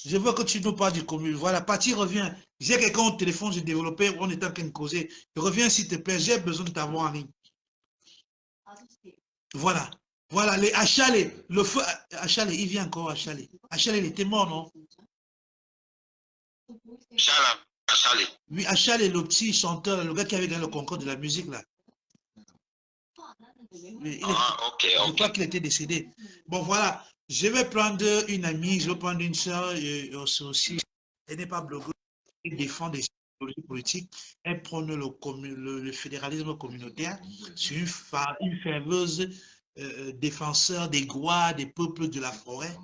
Je veux que tu nous parles du commune. Voilà, Pati revient. J'ai quelqu'un au téléphone, j'ai développé, on est en train de causer. Reviens s'il te plaît, j'ai besoin de t'avoir en ligne. Voilà. Voilà, les Achalé, le feu, Achalé, il vient encore Achalé. Achalé, il était mort, non? Achalé. Oui, Achalé, le petit chanteur, le gars qui avait gagné le concours de la musique, là. Je crois qu'il était décédé. Bon, voilà. Je vais prendre une amie, je vais prendre une soeur, aussi. Elle n'est pas blogueuse, elle défend des idéologies politiques. Elle prône le fédéralisme communautaire. C'est une ferveuse défenseur des Gwa, des peuples de la forêt.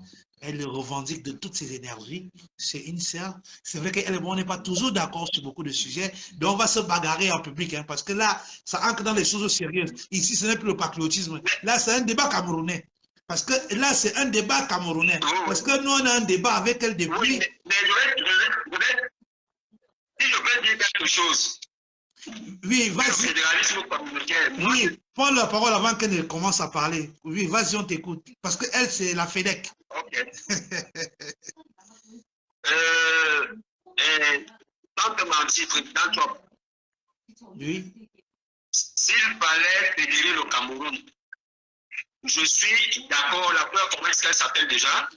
Elle revendique de toutes ses énergies. C'est une sœur. C'est vrai qu'elle et moi, on n'est pas toujours d'accord sur beaucoup de sujets. Donc, on va se bagarrer en public, hein, parce que là, ça entre dans les choses sérieuses. Ici, ce n'est plus le patriotisme. Là, c'est un débat camerounais. Parce que là, c'est un débat camerounais. Parce que nous, on a un débat avec elle depuis... Oui, mais si je peux dire quelque chose. Oui, vas-y. Le fédéralisme communautaire. Oui, prends la parole avant qu'elle ne commence à parler. Oui, vas-y, on t'écoute. Parce qu'elle, c'est la FEDEC. Ok. Tant que mentir, président Trump. Oui. S'il fallait fédérer le Cameroun, je suis d'accord. La première, comment est-ce qu'elle s'appelle déjà?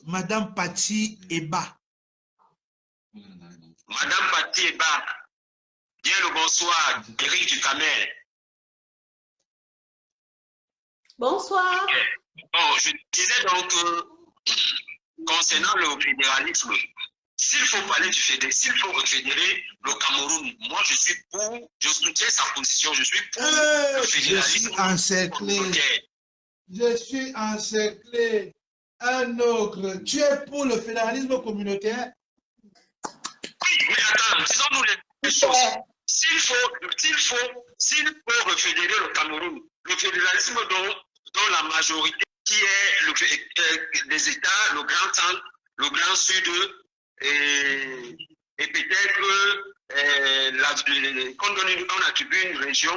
Madame Pati Eba. Madame Pati Eba. Bien le bonsoir, Éric Ducamer. Bonsoir. Bon, je disais donc concernant le fédéralisme, s'il faut parler du fédéralisme, s'il faut fédérer le Cameroun, moi je suis pour, je soutiens sa position, je suis pour le fédéralisme. Je suis encerclé. Je suis encerclé. Un autre. Tu es pour le fédéralisme communautaire? Oui, mais attends, disons-nous les choses. S'il faut refédérer le Cameroun, le fédéralisme dont la majorité qui est les États, le Grand Centre, le Grand Sud et peut-être qu'on attribue une région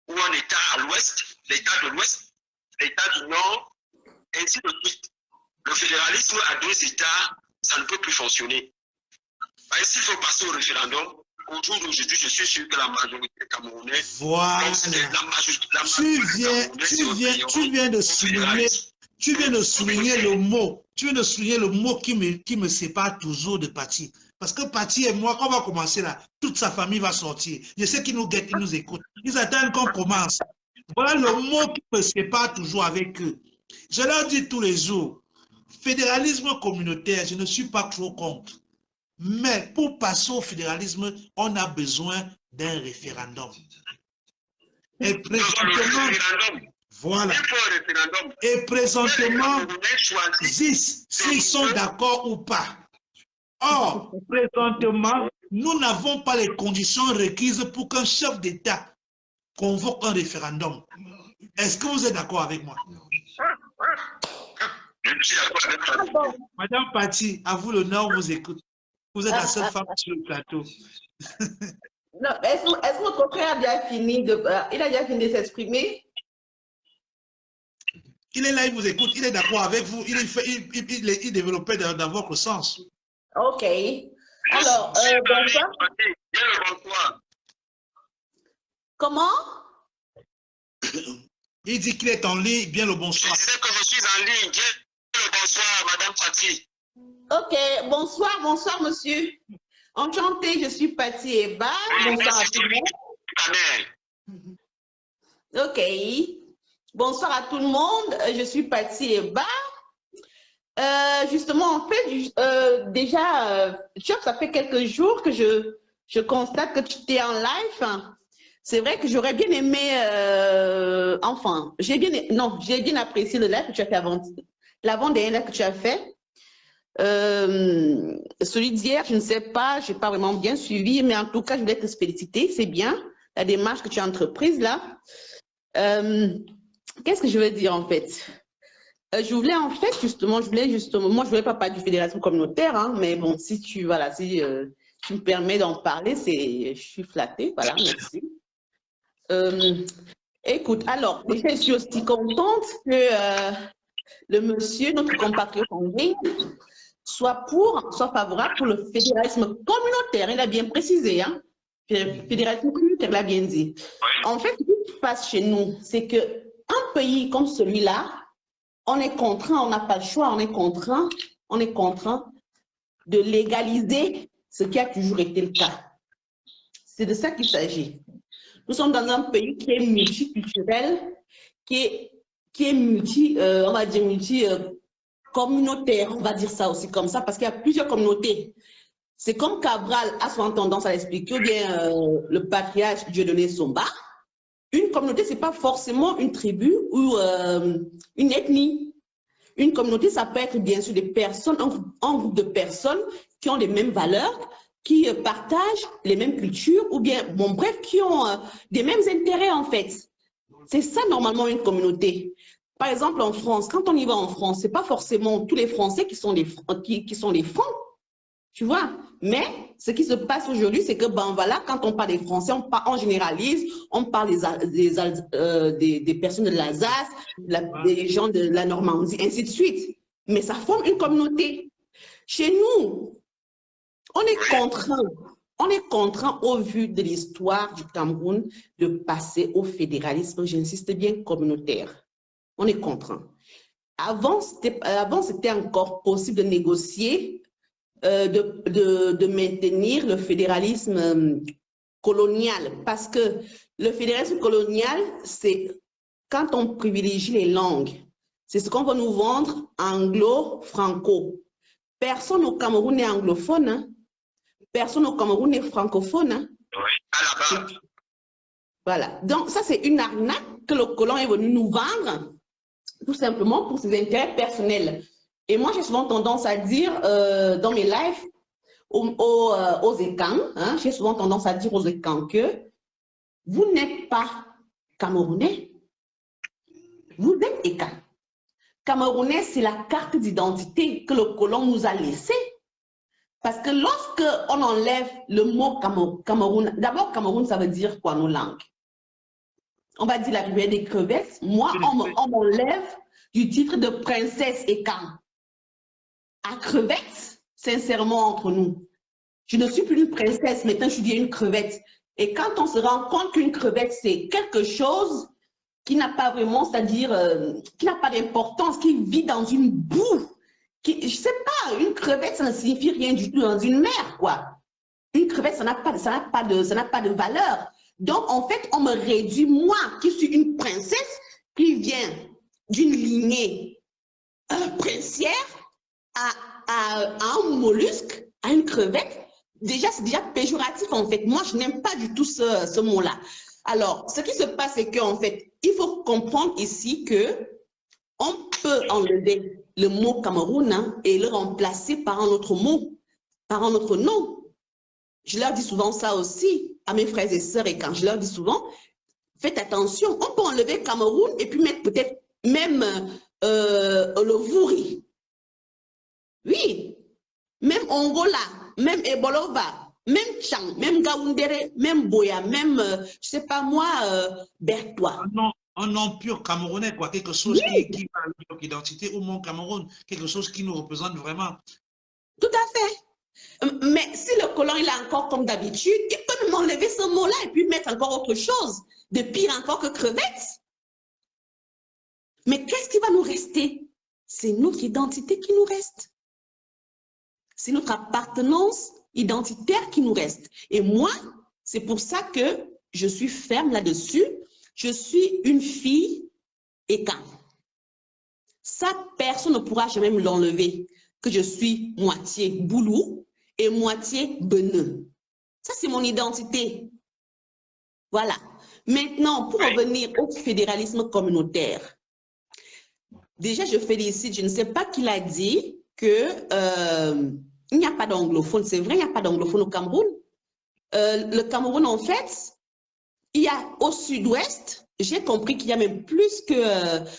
ou un État à l'ouest, l'État de l'ouest, l'État du nord, ainsi de suite. Le fédéralisme à deux États, ça ne peut plus fonctionner. S'il faut passer au référendum, au jour d'aujourd'hui, je suis sûr que la majorité camerounaise, voilà. Tu viens de souligner le mot. Tu viens de souligner le mot qui me sépare toujours de Pati. Parce que Pati et moi, quand on va commencer là, toute sa famille va sortir. Je sais qu'ils nous guettent, ils nous écoutent. Ils attendent qu'on commence. Voilà le mot qui me sépare toujours avec eux. Je leur dis tous les jours, fédéralisme communautaire, je ne suis pas trop contre. Mais pour passer au fédéralisme, on a besoin d'un référendum. Et présentement, voilà. Et présentement, s'ils sont d'accord ou pas. Or, présentement, nous n'avons pas les conditions requises pour qu'un chef d'État convoque un référendum. Est-ce que vous êtes d'accord avec moi? Madame Pati, à vous l'honneur, on vous écoute. Vous êtes la seule femme sur le plateau. Non, est-ce que votre frère a déjà fini de s'exprimer? Il est là, il vous écoute, il est d'accord avec vous, il développait dans votre sens. Ok. Alors, bonsoir. Comment? Il dit qu'il est en ligne, bien le bonsoir. Je disais que je suis en ligne, bien le bonsoir, Madame Pati. Ok, bonsoir monsieur. Enchantée, je suis Pati Eba. Bonsoir à tout le monde. Ok. Bonsoir à tout le monde, je suis Pati Eba. Justement, en fait, déjà, ça fait quelques jours que je constate que tu es en live. C'est vrai que j'aurais bien aimé, j'ai bien apprécié le live que tu as fait l'avant-dernier live que tu as fait. Celui d'hier, je ne sais pas, je n'ai pas vraiment bien suivi, mais en tout cas, je voulais te féliciter, c'est bien, la démarche que tu as entreprise là. Qu'est-ce que je veux dire en fait? Moi je voulais pas parler du fédéralisme communautaire, hein, mais bon, si tu me permets d'en parler, je suis flattée, voilà, merci. Écoute, alors, je suis aussi contente que le monsieur, notre compatriote en ligne, soit favorable pour le fédéralisme communautaire. Il a bien précisé, hein? Fédéralisme communautaire, il a bien dit. En fait, ce qui se passe chez nous, c'est qu'un pays comme celui-là, on est contraint, on n'a pas le choix, on est contraint de légaliser ce qui a toujours été le cas. C'est de ça qu'il s'agit. Nous sommes dans un pays qui est multiculturel, qui est on va dire communautaire, on va dire ça aussi comme ça, parce qu'il y a plusieurs communautés. C'est comme Cabral a souvent tendance à l'expliquer, ou bien le patriarche Dieudonné Somba. Une communauté, ce n'est pas forcément une tribu ou une ethnie. Une communauté, ça peut être bien sûr des personnes, un groupe de personnes qui ont les mêmes valeurs, qui partagent les mêmes cultures, ou bien, bon bref, qui ont des mêmes intérêts en fait. C'est ça normalement une communauté. Par exemple, en France, quand on y va en France, ce n'est pas forcément tous les Français qui sont les Francs, tu vois. Mais ce qui se passe aujourd'hui, c'est que, ben voilà, quand on parle des Français, on généralise, on parle des personnes de l'Alsace, des gens de la Normandie, ainsi de suite. Mais ça forme une communauté. Chez nous, on est contraint au vu de l'histoire du Cameroun de passer au fédéralisme, j'insiste bien, communautaire. On est contraint. Avant, c'était encore possible de négocier, de maintenir le fédéralisme colonial. Parce que le fédéralisme colonial, c'est quand on privilégie les langues. C'est ce qu'on va nous vendre anglo-franco. Personne au Cameroun n'est anglophone. Hein? Personne au Cameroun n'est francophone. Hein? Oui, à la base. Voilà. Donc, ça, c'est une arnaque que le colon est venu nous vendre, tout simplement pour ses intérêts personnels. Et moi, j'ai souvent tendance à dire dans mes lives aux écans, hein, j'ai souvent tendance à dire aux écans que vous n'êtes pas Camerounais, vous êtes écans. Camerounais, c'est la carte d'identité que le colon nous a laissée. Parce que lorsqu'on enlève le mot Cameroun, d'abord Cameroun, ça veut dire quoi nos langues? On va dire la rivière des crevettes. Moi, on m'enlève du titre de princesse écan. À crevettes, sincèrement, entre nous, je ne suis plus une princesse, maintenant je suis une crevette. Et quand on se rend compte qu'une crevette, c'est quelque chose qui n'a pas vraiment, c'est-à-dire qui n'a pas d'importance, qui vit dans une boue, je ne sais pas, une crevette, ça ne signifie rien du tout dans une mer, quoi. Une crevette, ça n'a pas de valeur. Donc, en fait, on me réduit, moi, qui suis une princesse, qui vient d'une lignée princière, à un mollusque, à une crevette. Déjà, c'est déjà péjoratif, en fait. Moi, je n'aime pas du tout ce mot-là. Alors, ce qui se passe, c'est qu'en fait, il faut comprendre ici que on peut enlever le mot Cameroun, hein, et le remplacer par un autre mot, par un autre nom. Je leur dis souvent ça aussi à mes frères et sœurs, et quand je leur dis souvent, faites attention, on peut enlever Cameroun et puis mettre peut-être même le Vouri. Oui, même Angola, même Ebolova, même Chang, même Gaoundéré, même Boya, même, je ne sais pas moi, Bertois. Un nom pur camerounais, quoi, quelque chose qui a notre identité au monde Cameroun, quelque chose qui nous représente vraiment. Tout à fait. Mais si le colon il a encore comme d'habitude, il peut même enlever ce mot-là et puis mettre encore autre chose, de pire encore que crevette. Mais qu'est-ce qui va nous rester? C'est notre identité qui nous reste. C'est notre appartenance identitaire qui nous reste. Et moi, c'est pour ça que je suis ferme là-dessus. Je suis une fille écan. Ça, personne ne pourra jamais me l'enlever. Que je suis moitié boulou et moitié beneux. Ça, c'est mon identité. Voilà. Maintenant, pour revenir au fédéralisme communautaire, déjà, je félicite, je ne sais pas qui l'a dit, que il n'y a pas d'anglophone. C'est vrai, il n'y a pas d'anglophone au Cameroun. Le Cameroun, en fait, il y a au sud-ouest, j'ai compris qu'il y a même plus que,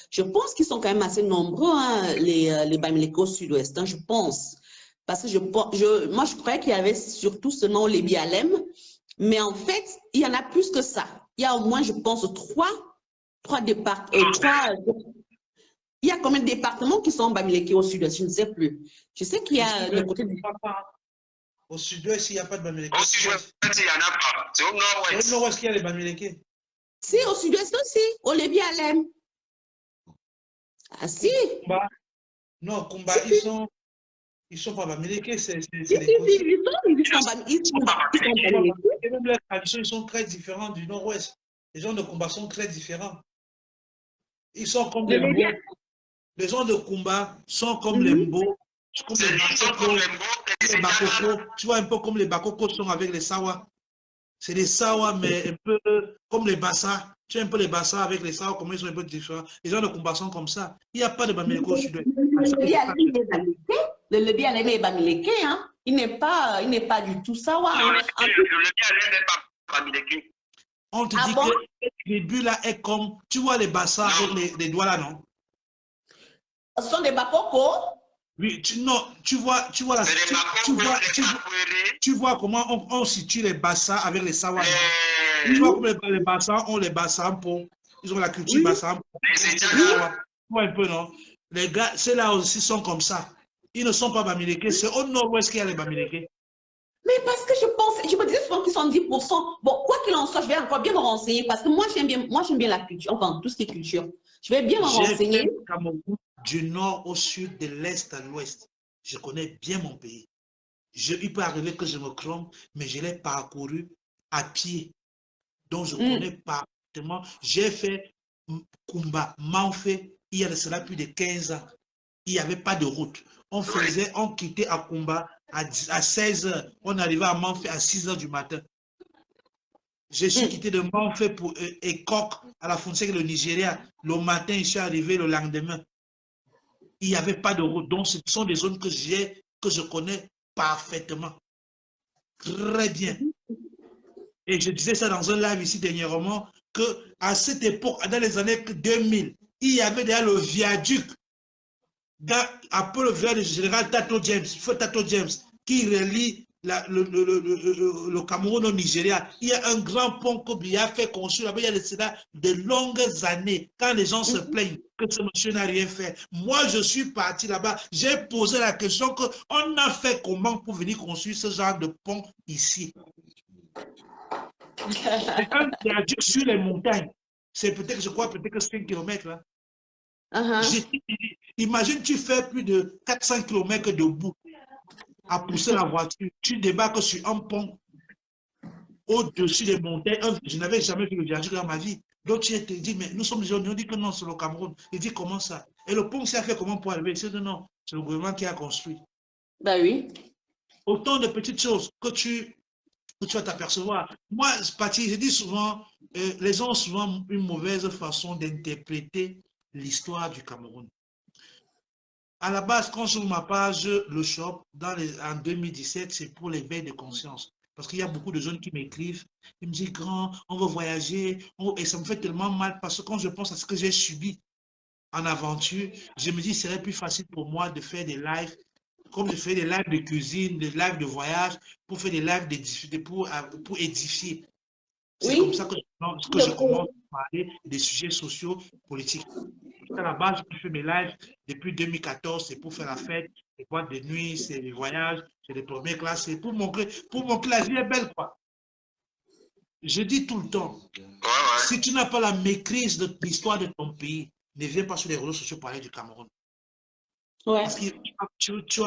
je pense qu'ils sont quand même assez nombreux, hein, les Bamileke au sud-ouest, hein, je pense. Parce que moi, je croyais qu'il y avait surtout ce nom, les Bialem, mais en fait, il y en a plus que ça. Il y a au moins, je pense, trois départements, Il y a combien de départements qui sont Bamileke au sud-est? Je ne sais plus. Je sais qu'il y a le côté du... Au sud-ouest, il n'y a pas de Bamileke. Au sud-ouest, il n'y en a pas. C'est au nord-ouest. Au nord-ouest qu'il y a les Bamileke. Si, au sud-ouest aussi, au Lévi-Alem. Ah si. Kumba. Non, Kumba, ils sont pas Bamileke, c'est les Ils sont Bamileke. Et même leurs traditions, ils sont très différents du nord-ouest. Les gens de Kumba sont très différents. Ils sont comme les Mbo. Les gens de Kumba sont comme les Mbo, comme les Bakoko. Tu vois, un peu comme les Bakoko sont avec les Sawa. C'est les Sawa, mais un peu comme les Bassa. Tu vois un peu les Bassa avec les Sawa, comment ils sont un peu différents. Les gens de Kumba sont comme ça. Il n'y a pas de Bamileke au sud-ouest. Le Lebi Alem est Bamileke, hein? Il n'est pas du tout Sawa. Le Lebi Alem n'est pas Bamileke. On te dit que le début là est comme, tu vois les Bassa avec les doigts là, non? Ce sont des Bakoko? Oui, tu vois la, tu vois comment on situe les Bassa avec les Sawa. Tu vois comme les Bassa ont les Bassampo. Ils ont la culture Bassampo. Tu vois un peu, non? Les gars, ceux-là aussi sont comme ça. Ils ne sont pas Bamileke, c'est au nord-ouest qu'il y a les Bamileke. Mais parce que je me disais souvent qu'ils sont 10%. Bon, quoi qu'il en soit, je vais encore bien me renseigner parce que moi, j'aime bien la culture, enfin, tout ce qui est culture. Je vais bien me renseigner. J'ai fait Cameroun du nord au sud, de l'est à l'ouest. Je connais bien mon pays. Il peut arriver que je me trompe, mais je l'ai parcouru à pied. Donc, je connais parfaitement. J'ai fait Kumba, Manfé, il y a de cela plus de 15 ans. Il n'y avait pas de route. On quittait à Kumba à 16 h. On arrivait à Manfé à 6 h du matin. Je suis quitté de Manfé pour Ekok, à la frontière avec le Nigeria. Le matin, je suis arrivé le lendemain. Il n'y avait pas de route. Donc, ce sont des zones que je connais parfaitement. Très bien. Et je disais ça dans un live ici dernièrement, qu'à cette époque, dans les années 2000, il y avait déjà le viaduc, après le viaduc du général Tato James, qui relie le Cameroun au Nigeria. Il y a un grand pont que Biya fait construire là-bas. Il y a cela de longues années. Quand les gens se plaignent que ce monsieur n'a rien fait. Moi, je suis parti là-bas. J'ai posé la question qu'on a fait comment pour venir construire ce genre de pont ici. C'est un viaduc sur les montagnes. C'est peut-être, je crois, peut-être 5 km là. Imagine, tu fais plus de 400 km debout à pousser la voiture. Tu débarques sur un pont au-dessus des montagnes. Je n'avais jamais vu le viaduc dans ma vie. Donc tu te dis, mais nous sommes les gens, on dit que non, c'est le Cameroun. Il dit, comment ça? Et le pont s'est fait comment pour arriver? Il dit, non, c'est le gouvernement qui a construit. Ben oui. Autant de petites choses que tu vas t'apercevoir. Moi, Pati, je dis souvent, les gens ont souvent une mauvaise façon d'interpréter l'histoire du Cameroun. À la base, quand sur ma page, le shop, en 2017, c'est pour l'éveil de conscience. Parce qu'il y a beaucoup de jeunes qui m'écrivent, ils me disent, grand, on veut voyager, et ça me fait tellement mal parce que quand je pense à ce que j'ai subi en aventure, je me dis, ce serait plus facile pour moi de faire des lives, comme je fais des lives de cuisine, des lives de voyage, pour faire des lives pour édifier. C'est comme ça que je commence à parler des sujets sociaux, politiques. À la base, je fais mes lives depuis 2014, c'est pour faire la fête, les boîtes de nuit, c'est les voyages, c'est les premières classes, c'est pour montrer la vie est belle, quoi. Je dis tout le temps, si tu n'as pas la maîtrise de l'histoire de ton pays, ne viens pas sur les réseaux sociaux parler du Cameroun. Parce que tu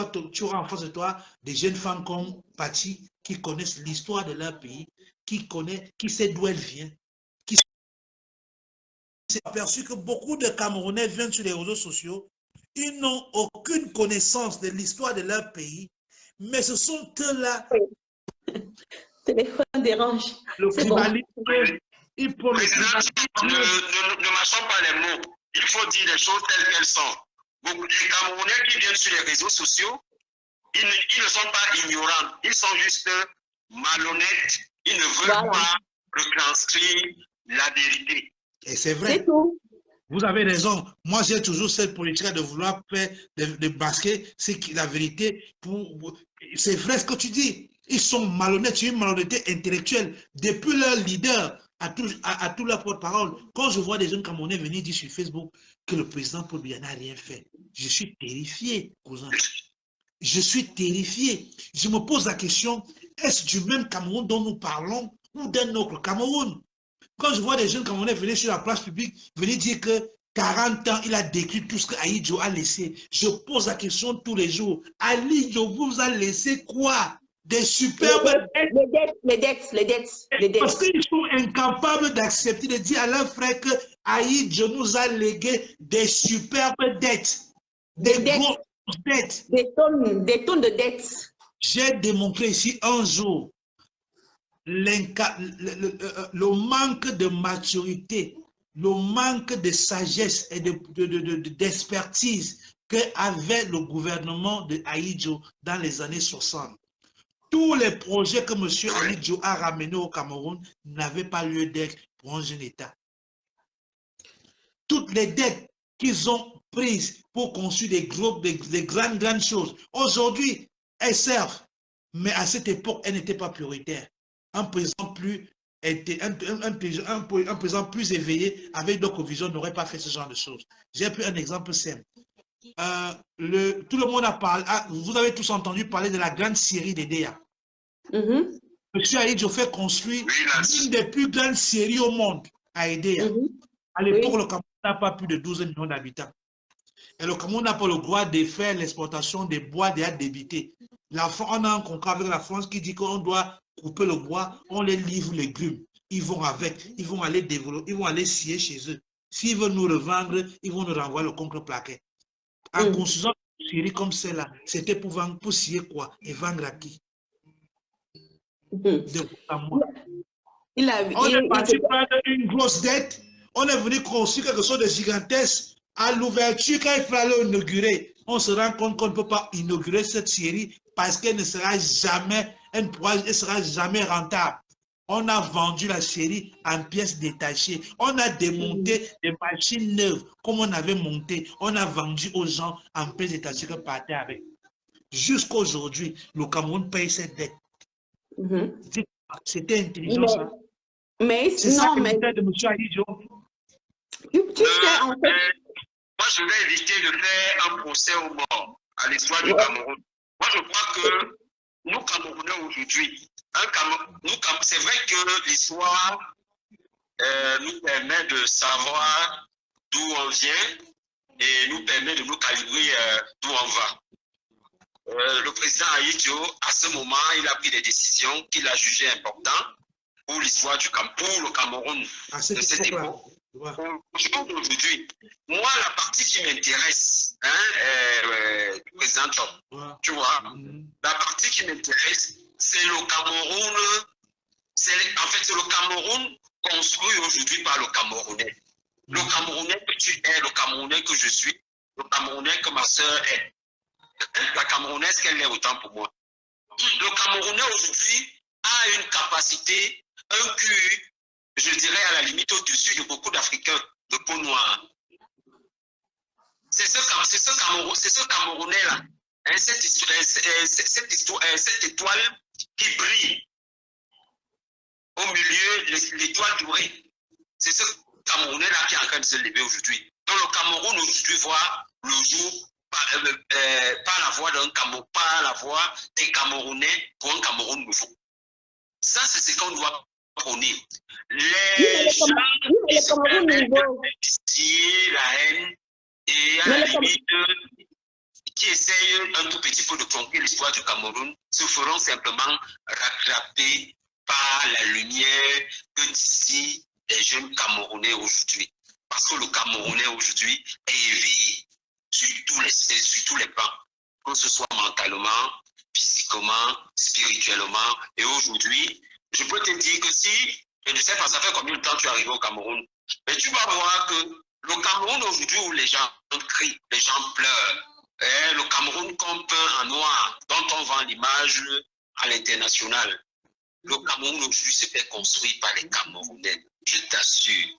auras en face de toi des jeunes femmes comme Pati qui connaissent l'histoire de leur pays, qui sait d'où elle vient, qui s'est aperçu que beaucoup de Camerounais viennent sur les réseaux sociaux, ils n'ont aucune connaissance de l'histoire de leur pays, mais ce sont eux-là. Téléphone dérange. Le tribalisme, ne marchons pas les mots. Il faut dire les choses telles qu'elles sont. Beaucoup de Camerounais qui viennent sur les réseaux sociaux, ils ne sont pas ignorants, ils sont juste malhonnêtes, ils ne veulent pas retranscrire la vérité. Et c'est vrai. Vous avez raison. Moi, j'ai toujours cette politique de vouloir faire de masquer la vérité. C'est vrai ce que tu dis. Ils sont malhonnêtes, c'est une malhonnêteté intellectuelle. Depuis leur leader à tout leur porte-parole. Quand je vois des jeunes Camerounais venir dire sur Facebook que le président Paul Biya n'a rien fait, je suis terrifié, cousin. Je suis terrifié. Je me pose la question, est-ce du même Cameroun dont nous parlons ou d'un autre Cameroun? Quand je vois des jeunes Camerounais venir sur la place publique, venir dire que 40 ans, il a décrit tout ce que Ahidjo a laissé. Je pose la question tous les jours. Ahidjo vous a laissé quoi? Des superbes dettes. Parce qu'ils sont incapables d'accepter de dire à leurs frères que Ahidjo nous a légué des superbes dettes. Des grosses dettes. Des tonnes de dettes. J'ai démontré ici un jour le manque de maturité, le manque de sagesse et d'expertise qu'avait le gouvernement de Ahidjo dans les années 60. Tous les projets que M. Ahidjo a ramenés au Cameroun n'avaient pas lieu d'être pour un jeune État. Toutes les dettes qu'ils ont prises pour construire des grandes choses, aujourd'hui, elles servent. Mais à cette époque, elles n'étaient pas prioritaires. Un président plus éveillé, avec d'autres visions, n'aurait pas fait ce genre de choses. J'ai pris un exemple simple. Tout le monde a parlé, vous avez tous entendu parler de la grande scierie d'Edea. Monsieur Ahidjo fait construire l'une des plus grandes scieries au monde à Edea. À l'époque, le Cameroun n'a pas plus de 12 millions d'habitants. Et le Cameroun n'a pas le droit de faire l'exportation des bois déjà débités. On a un contrat avec la France qui dit qu'on doit couper le bois, on les livre les grumes. Ils vont avec, ils vont aller développer, ils vont aller scier chez eux. S'ils veulent nous revendre, ils vont nous renvoyer le contre-plaquet. En construisant une série comme celle-là, c'était pour scier quoi? Et vendre à qui? De vous à moi. On est parti prendre une grosse dette, on est venu construire quelque chose de gigantesque. À l'ouverture, quand il fallait inaugurer, on se rend compte qu'on ne peut pas inaugurer cette série parce qu'elle ne sera jamais, elle sera jamais rentable. On a vendu la série en pièces détachées. On a démonté des machines neuves comme on avait monté. On a vendu aux gens en pièces détachées que partaient avec. Jusqu'à aujourd'hui, le Cameroun paye cette dette. C'était intelligent, ça. C'est ça que c'était de M. Ahidjo. Moi, je vais éviter de faire un procès aux morts à l'histoire du Cameroun. Moi, je crois que nous, Camerounais, aujourd'hui, c'est vrai que l'histoire nous permet de savoir d'où on vient et nous permet de nous calibrer d'où on va. Le président Ahidjo, à ce moment, il a pris des décisions qu'il a jugées importantes pour l'histoire du Cameroun, pour le Cameroun de cette époque. Aujourd'hui, moi, la partie qui m'intéresse, président Trump, tu vois, la partie qui m'intéresse, c'est le Cameroun, en fait, c'est le Cameroun construit aujourd'hui par le Camerounais. Le Camerounais que tu es, le Camerounais que je suis, le Camerounais que ma soeur est. La Camerounaise qu'elle est autant pour moi. Le Camerounais aujourd'hui a une capacité, un QI, je dirais à la limite au-dessus de beaucoup d'Africains de peau noire. C'est ce Camerounais-là, hein, cette étoile qui brille au milieu, l'étoile dorée. C'est ce Camerounais-là qui est en train de se lever aujourd'hui. Donc le Cameroun aujourd'hui voit le jour par la voix d'un Cameroun, par la voix des Camerounais pour un Cameroun nouveau. Ça, c'est ce qu'on doit prôner. Les gens qui se permettent de distiller la haine et à la limite qui essayent un tout petit peu de tromper l'histoire du Cameroun se feront simplement rattraper par la lumière que distillent les jeunes Camerounais aujourd'hui. Parce que le Camerounais aujourd'hui est éveillé sur tous les plans, que ce soit mentalement, physiquement, spirituellement. Et aujourd'hui, je peux te dire que si, je ne sais pas, ça fait combien de temps tu es arrivé au Cameroun, mais tu vas voir que le Cameroun aujourd'hui où les gens crient, les gens pleurent, le Cameroun qu'on peint en noir, dont on vend l'image à l'international. Le Cameroun aujourd'hui se fait construire par les Camerounais, je t'assure.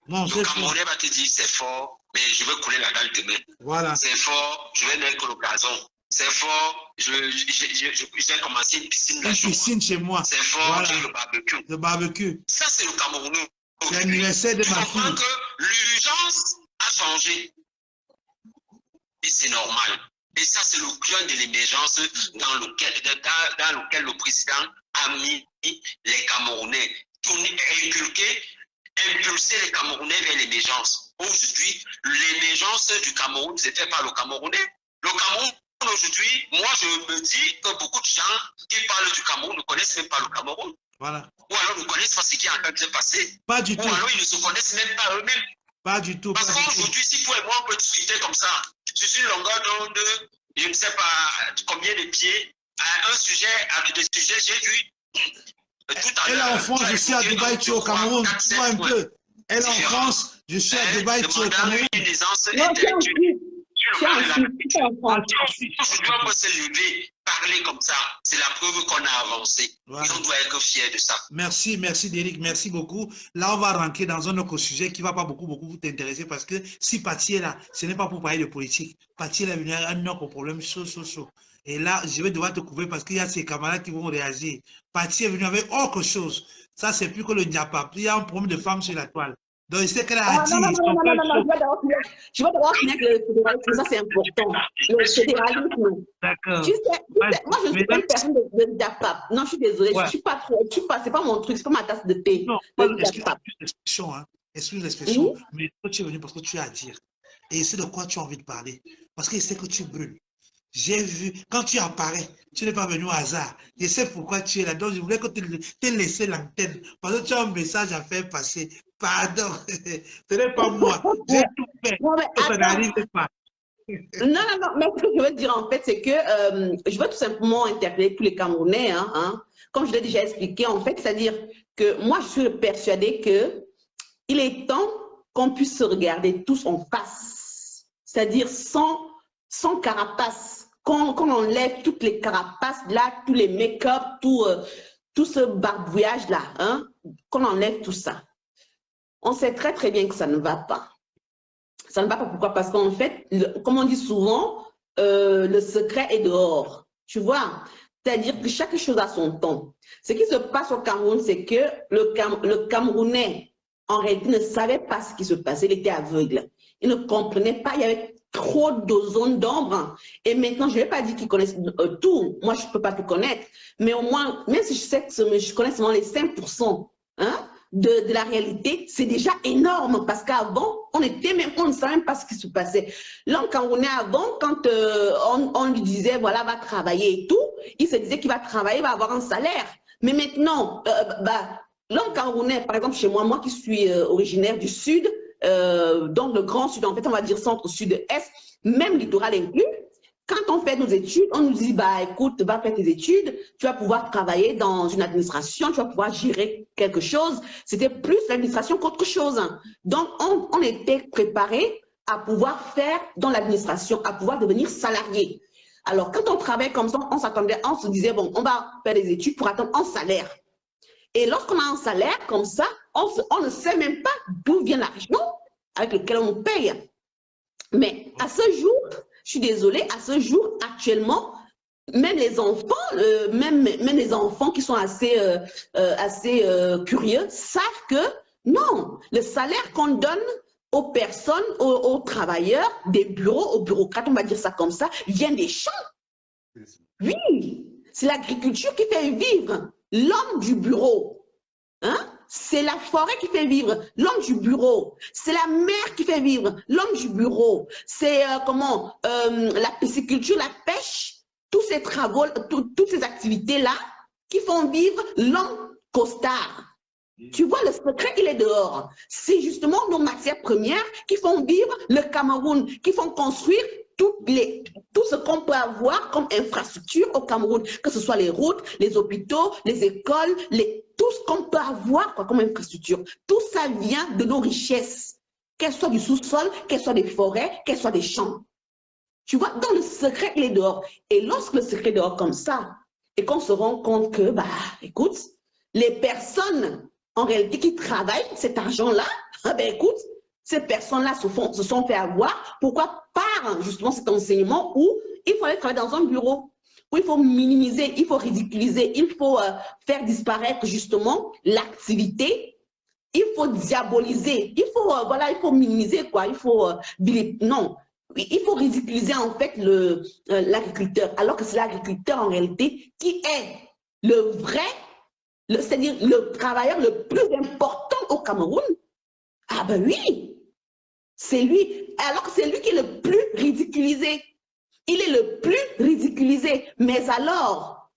Le Camerounais va te dire c'est fort, mais je vais couler la dalle demain. Voilà. C'est fort, je vais mettre le gazon. c'est fort. J'ai commencé une piscine là. Une piscine chez moi. C'est fort, voilà. j'ai le barbecue. Le barbecue. Ça, c'est le Cameroun. C'est l'anniversaire de ma fille. Tu comprends que l'urgence a changé. Et c'est normal. Et ça, c'est le cœur de l'émergence dans lequel le président a mis les Camerounais. Impulser les Camerounais vers l'émergence. Aujourd'hui, l'émergence du Cameroun, c'est fait par le Camerounais. Le Cameroun, aujourd'hui, moi, je me dis que beaucoup de gens qui parlent du Cameroun ne connaissent même pas le Cameroun. Voilà. Ou alors ne connaissent pas ce qui est en train de se passer. Pas du tout. Ou alors ils ne se connaissent même pas eux-mêmes. Pas du tout. Parce qu'aujourd'hui, si toi et moi, on peut discuter comme ça, sur une longueur d'onde, je ne sais pas combien de pieds, à un sujet, avec des sujets, j'ai vu tout à l'heure. Elle est en France, je suis à Dubaï, tu es au Cameroun. Tu vois un peu. Elle est en France, je suis à Dubaï, tu es au Cameroun. Une aisance Non, intellectuelle. c'est en France. Aujourd'hui, on peut se lever, parler comme ça. C'est la preuve qu'on a avancé. Voilà. Et on doit être fiers de ça. Merci, merci Derrick, merci beaucoup. Là, on va rentrer dans un autre sujet qui ne va pas beaucoup vous t'intéresser parce que si Paty est là, ce n'est pas pour parler de politique. Paty est venu à un autre problème chaud. Et là, je vais devoir te couvrir parce qu'il y a ses camarades qui vont réagir. Paty est venu avec autre chose. Ça, c'est plus que le diapap. Il y a un problème de femme sur la toile. Donc, il sait qu'elle a dit. Non, je vais d'abord finir le fédéralisme, ça c'est important. Le fédéralisme. D'accord. Tu sais, moi je ne suis pas une personne de diapap. Non, je suis désolée, Ouais. je suis pas trop, c'est pas mon truc, c'est pas ma tasse de thé. Non, excuse l'expression, hein. Excuse l'expression. Mais toi, tu es venu parce que tu as à dire. Et c'est de quoi tu as envie de parler. Parce qu'il sait que tu brûles. J'ai vu, quand tu apparais, tu n'es pas venu au hasard. Je sais pourquoi tu es là. Donc, je voulais que tu te laisses l'antenne. Parce que tu as un message à faire passer. Pardon, ce n'est pas moi. J'ai tout fait. Non, mais Ça n'arrive pas. Non, mais ce que je veux dire en fait, c'est que je veux tout simplement interpeller tous les Camerounais. Comme je l'ai déjà expliqué, en fait, c'est-à-dire que moi, je suis persuadée qu'il est temps qu'on puisse se regarder tous en face. C'est-à-dire sans carapace. Qu'on enlève toutes les carapaces là, tous les make-up, tout ce barbouillage là, qu'on enlève tout ça. On sait très très bien que ça ne va pas. Ça ne va pas, pourquoi? Parce qu'en fait, comme on dit souvent, le secret est dehors. Tu vois? C'est-à-dire que chaque chose a son temps. Ce qui se passe au Cameroun, c'est que le Camerounais, en réalité, ne savait pas ce qui se passait. Il était aveugle. Il ne comprenait pas. Il y avait trop de zones d'ombre. Et maintenant, je ne vais pas dire qu'ils connaissent tout. Moi, je ne peux pas tout connaître. Mais au moins, même si je sais que je connais seulement les 5%, de la réalité, c'est déjà énorme parce qu'avant, on ne savait même pas ce qui se passait. L'homme camerounais avant, quand on lui disait, voilà, va travailler et tout, il se disait qu'il va travailler, il va avoir un salaire. Mais maintenant, l'homme camerounais, par exemple, chez moi, moi qui suis originaire du Sud, donc le Grand Sud, en fait, on va dire centre, sud, est, même littoral inclus, quand on fait nos études, on nous dit, bah écoute, va faire tes études, tu vas pouvoir travailler dans une administration, tu vas pouvoir gérer quelque chose. C'était plus l'administration qu'autre chose. Donc, on était préparé à pouvoir faire dans l'administration, à pouvoir devenir salarié. Alors, quand on travaille comme ça, on se disait, bon, on va faire des études pour attendre un salaire. Et lorsqu'on a un salaire comme ça, on ne sait même pas d'où vient l'argent avec lequel on nous paye. Mais à ce jour, je suis désolée, à ce jour, actuellement, même les enfants, même les enfants qui sont assez curieux, savent que non, le salaire qu'on donne aux personnes, aux travailleurs, des bureaux, aux bureaucrates, on va dire ça comme ça, vient des champs. Oui, c'est l'agriculture qui fait vivre l'homme du bureau. C'est la forêt qui fait vivre l'homme du bureau. C'est la mer qui fait vivre l'homme du bureau. C'est la pisciculture, la pêche, tous ces travaux, toutes ces activités-là qui font vivre l'homme costard. Tu vois, le secret, il est dehors. C'est justement nos matières premières qui font vivre le Cameroun, qui font construire tout ce qu'on peut avoir comme infrastructure au Cameroun, que ce soit les routes, les hôpitaux, les écoles, tout ce qu'on peut avoir comme infrastructure. Tout ça vient de nos richesses, qu'elles soient du sous-sol, qu'elles soient des forêts, qu'elles soient des champs. Tu vois, dans le secret, il est dehors. Et lorsque le secret est dehors comme ça, et qu'on se rend compte que, écoute, les personnes, en réalité, qui travaillent cet argent-là, écoute, ces personnes-là se sont fait avoir. Pourquoi? Par justement cet enseignement où il faut aller travailler dans un bureau où il faut minimiser, il faut ridiculiser, il faut faire disparaître justement l'activité, il faut diaboliser, il faut, voilà, il faut minimiser quoi, il faut, non, il faut ridiculiser en fait l'agriculteur, alors que c'est l'agriculteur en réalité qui est le vrai, c'est-à-dire le travailleur le plus important au Cameroun. Ah ben oui, c'est lui, alors que c'est lui qui est le plus ridiculisé. Il est le plus ridiculisé. Mais alors,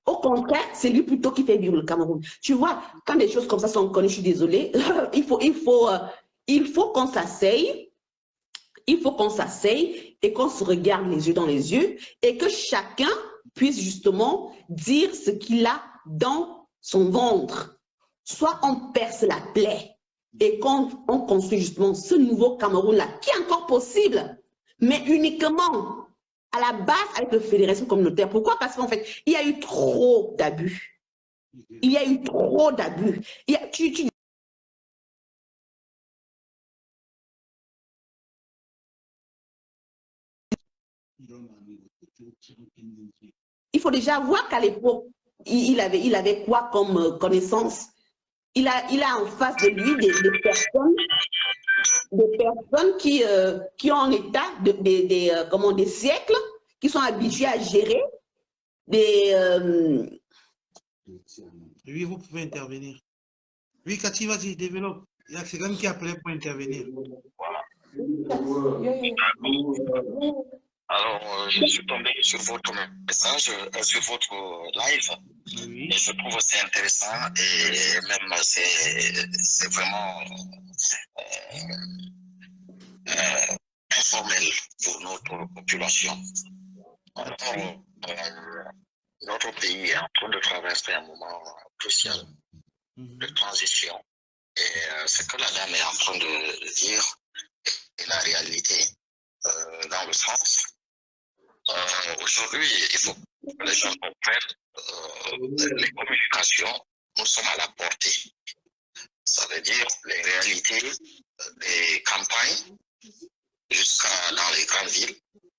au contraire, c'est lui plutôt qui fait vivre le Cameroun. Tu vois, quand des choses comme ça sont connues, je suis désolée, il faut qu'on s'asseye, il faut qu'on s'asseye et qu'on se regarde les yeux dans les yeux et que chacun puisse justement dire ce qu'il a dans son ventre. Soit on perce la plaie et qu'on construit justement ce nouveau Cameroun-là, qui est encore possible, mais uniquement à la base avec le fédéralisme communautaire. Pourquoi? Parce qu'en fait, il y a eu trop d'abus. Il y a eu trop d'abus. Il faut déjà voir qu'à l'époque, il avait quoi comme connaissance? Il a en face de lui des personnes qui ont en état des siècles, qui sont habitués à gérer des... Oui, vous pouvez intervenir. Oui, Cathy, vas-y, développe. Il y a quelqu'un qui appelait pour intervenir. Alors, je suis tombé sur votre message, sur votre live, Oui. et je trouve que c'est intéressant et même c'est vraiment informel pour notre population. Alors, notre pays est en train de traverser un moment crucial de transition. Et ce que la dame est en train de dire est la réalité, dans le sens, aujourd'hui, il faut que les gens comprennent, les communications, nous sommes à la portée. Ça veut dire les réalités des campagnes jusqu'à dans les grandes villes,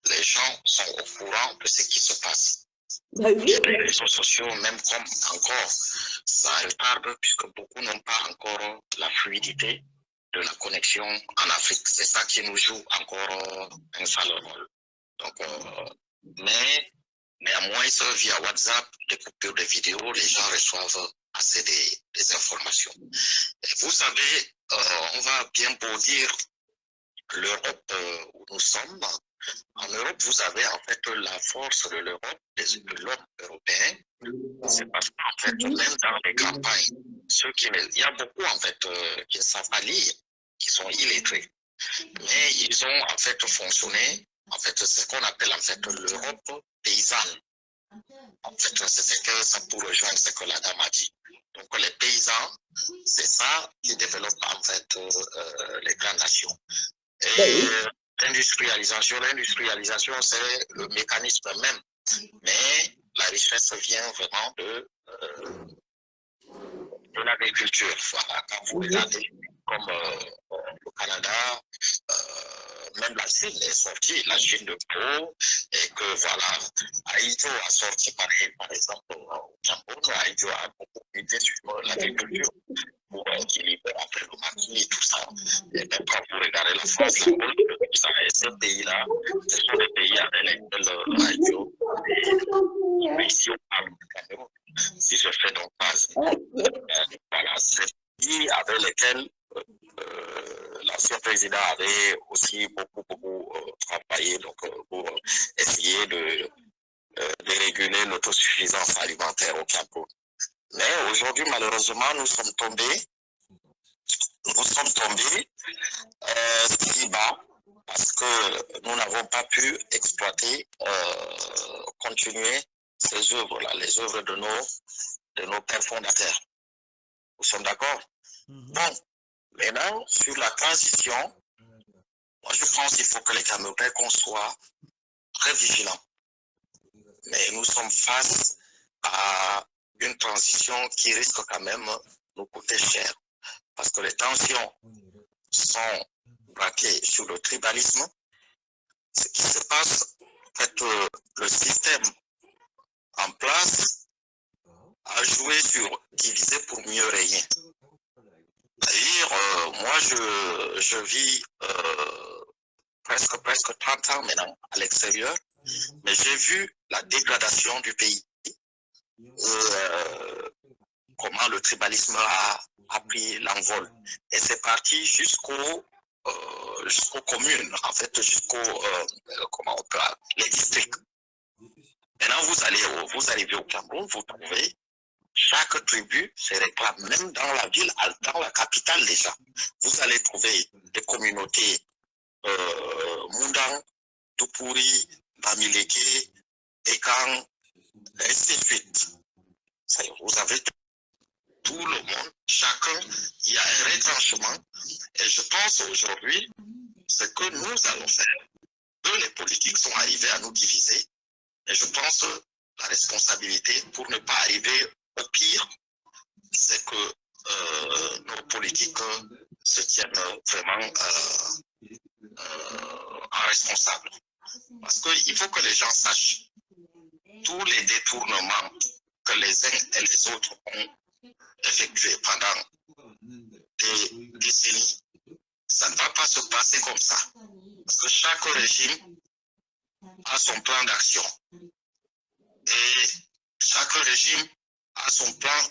les gens sont au courant de ce qui se passe. Les réseaux sociaux, même comme encore, ça retarde puisque beaucoup n'ont pas encore la fluidité de la connexion en Afrique. C'est ça qui nous joue encore un sale rôle. Donc, mais néanmoins, via WhatsApp, des coupures de vidéos, les gens reçoivent assez des informations. Et vous savez, on va bien beau dire l'Europe où nous sommes. En Europe, vous avez en fait la force de l'Europe, de l'homme européen. C'est parce qu'en fait, même dans les campagnes, il y a beaucoup en fait qui ne savent pas lire, qui sont illettrés. Mais ils ont en fait fonctionné, en fait, c'est ce qu'on appelle en fait l'Europe paysanne. En fait, c'est ce que ça pour rejoindre ce que la dame a dit. Donc les paysans, c'est ça qui développe en fait les grandes nations. Et l'industrialisation, c'est le mécanisme même. Mais la richesse vient vraiment de l'agriculture. Voilà, quand vous regardez comme le Canada, même la Chine est sortie, la Chine de peau, et que voilà, Haïti a sorti par exemple au Cameroun, Haïti a beaucoup misé sur l'agriculture pour équilibrer après le maquis et tout ça. Et même quand vous regardez la France, la Pologne, tout ça, et ces pays-là, ce sont des pays avec lesquels Haïti, mais ici on parle du Cameroun, si je fais donc base. Voilà, c'est des pays avec lesquels l'ancien président avait aussi beaucoup travaillé donc, pour essayer de réguler l'autosuffisance alimentaire au Cameroun. Mais aujourd'hui, malheureusement, nous sommes tombés si bas parce que nous n'avons pas pu exploiter, continuer ces œuvres-là, les œuvres de nos pères fondateurs. Nous sommes d'accord? Bon, maintenant, sur la transition, moi je pense qu'il faut que les Camerounais qu'on soit très vigilants. Mais nous sommes face à une transition qui risque quand même de nous coûter cher. Parce que les tensions sont braquées sur le tribalisme, ce qui se passe, en fait, le système en place a joué sur diviser pour mieux régner. C'est-à-dire, moi, je vis presque 30 ans maintenant à l'extérieur, mais j'ai vu la dégradation du pays. Comment le tribalisme a pris l'envol. Et c'est parti jusqu'aux communes, en fait, comment on peut, les districts. Maintenant, vous arrivez au Cameroun, vous trouvez chaque tribu se réclame, même dans la ville, dans la capitale déjà. Vous allez trouver des communautés Mundang, Tupuri, Bamileke, Ekan, et ainsi de suite. Vous avez tout le monde, chacun, il y a un retranchement. Et je pense aujourd'hui, ce que nous allons faire, que les politiques sont arrivés à nous diviser. Et je pense que la responsabilité pour ne pas arriver au pire, c'est que nos politiques se tiennent vraiment en responsable. Parce qu'il faut que les gens sachent tous les détournements que les uns et les autres ont effectués pendant des décennies. Ça ne va pas se passer comme ça. Parce que chaque régime a son plan d'action. Et chaque régime a son plan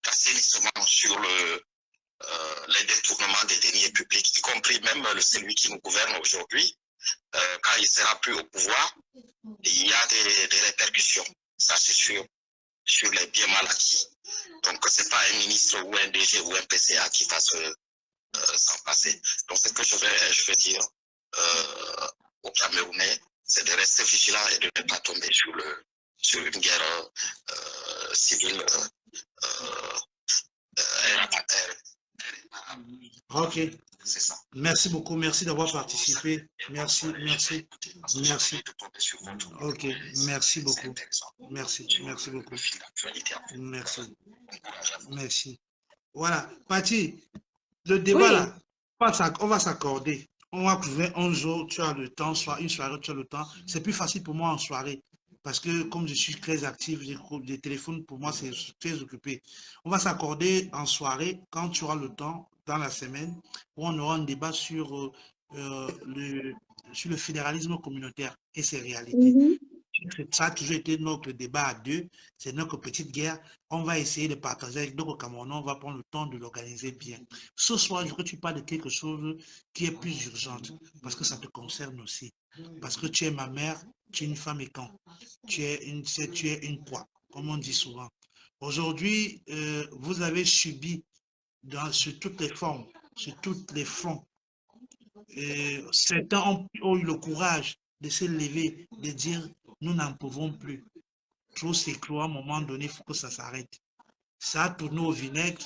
d'assainissement sur les détournements des deniers publics, y compris même celui qui nous gouverne aujourd'hui. Quand il ne sera plus au pouvoir, il y a des répercussions, ça c'est sûr, sur les biens mal acquis. Donc ce n'est pas un ministre ou un DG ou un PCA qui va s'en passer. Donc ce que je vais dire aux Camerounais, c'est de rester vigilants et de ne pas tomber sur une guerre civile. Ok. C'est ça. Merci beaucoup, merci d'avoir participé. Merci. Ok, merci beaucoup. Merci beaucoup. Merci. Voilà, Pati, le débat là, on va s'accorder. On va trouver un jour, tu as le temps, soit une soirée, tu as le temps. C'est plus facile pour moi en soirée. Parce que comme je suis très actif, les téléphones pour moi c'est très occupé. On va s'accorder en soirée quand tu auras le temps dans la semaine où on aura un débat sur le fédéralisme communautaire et ses réalités. Ça a toujours été notre débat à deux, c'est notre petite guerre. On va essayer de partager avec d'autres Camerounais, on va prendre le temps de l'organiser bien. Ce soir, je voudrais que tu parles de quelque chose qui est plus urgente, parce que ça te concerne aussi. Parce que tu es ma mère, tu es une femme et quand tu es une poids, comme on dit souvent. Aujourd'hui, vous avez subi sur toutes les formes, sur tous les fronts. Certains ont eu le courage de se lever, de dire nous n'en pouvons plus. Trop s'éclore, à un moment donné, il faut que ça s'arrête. Ça a tourné au vinaigre.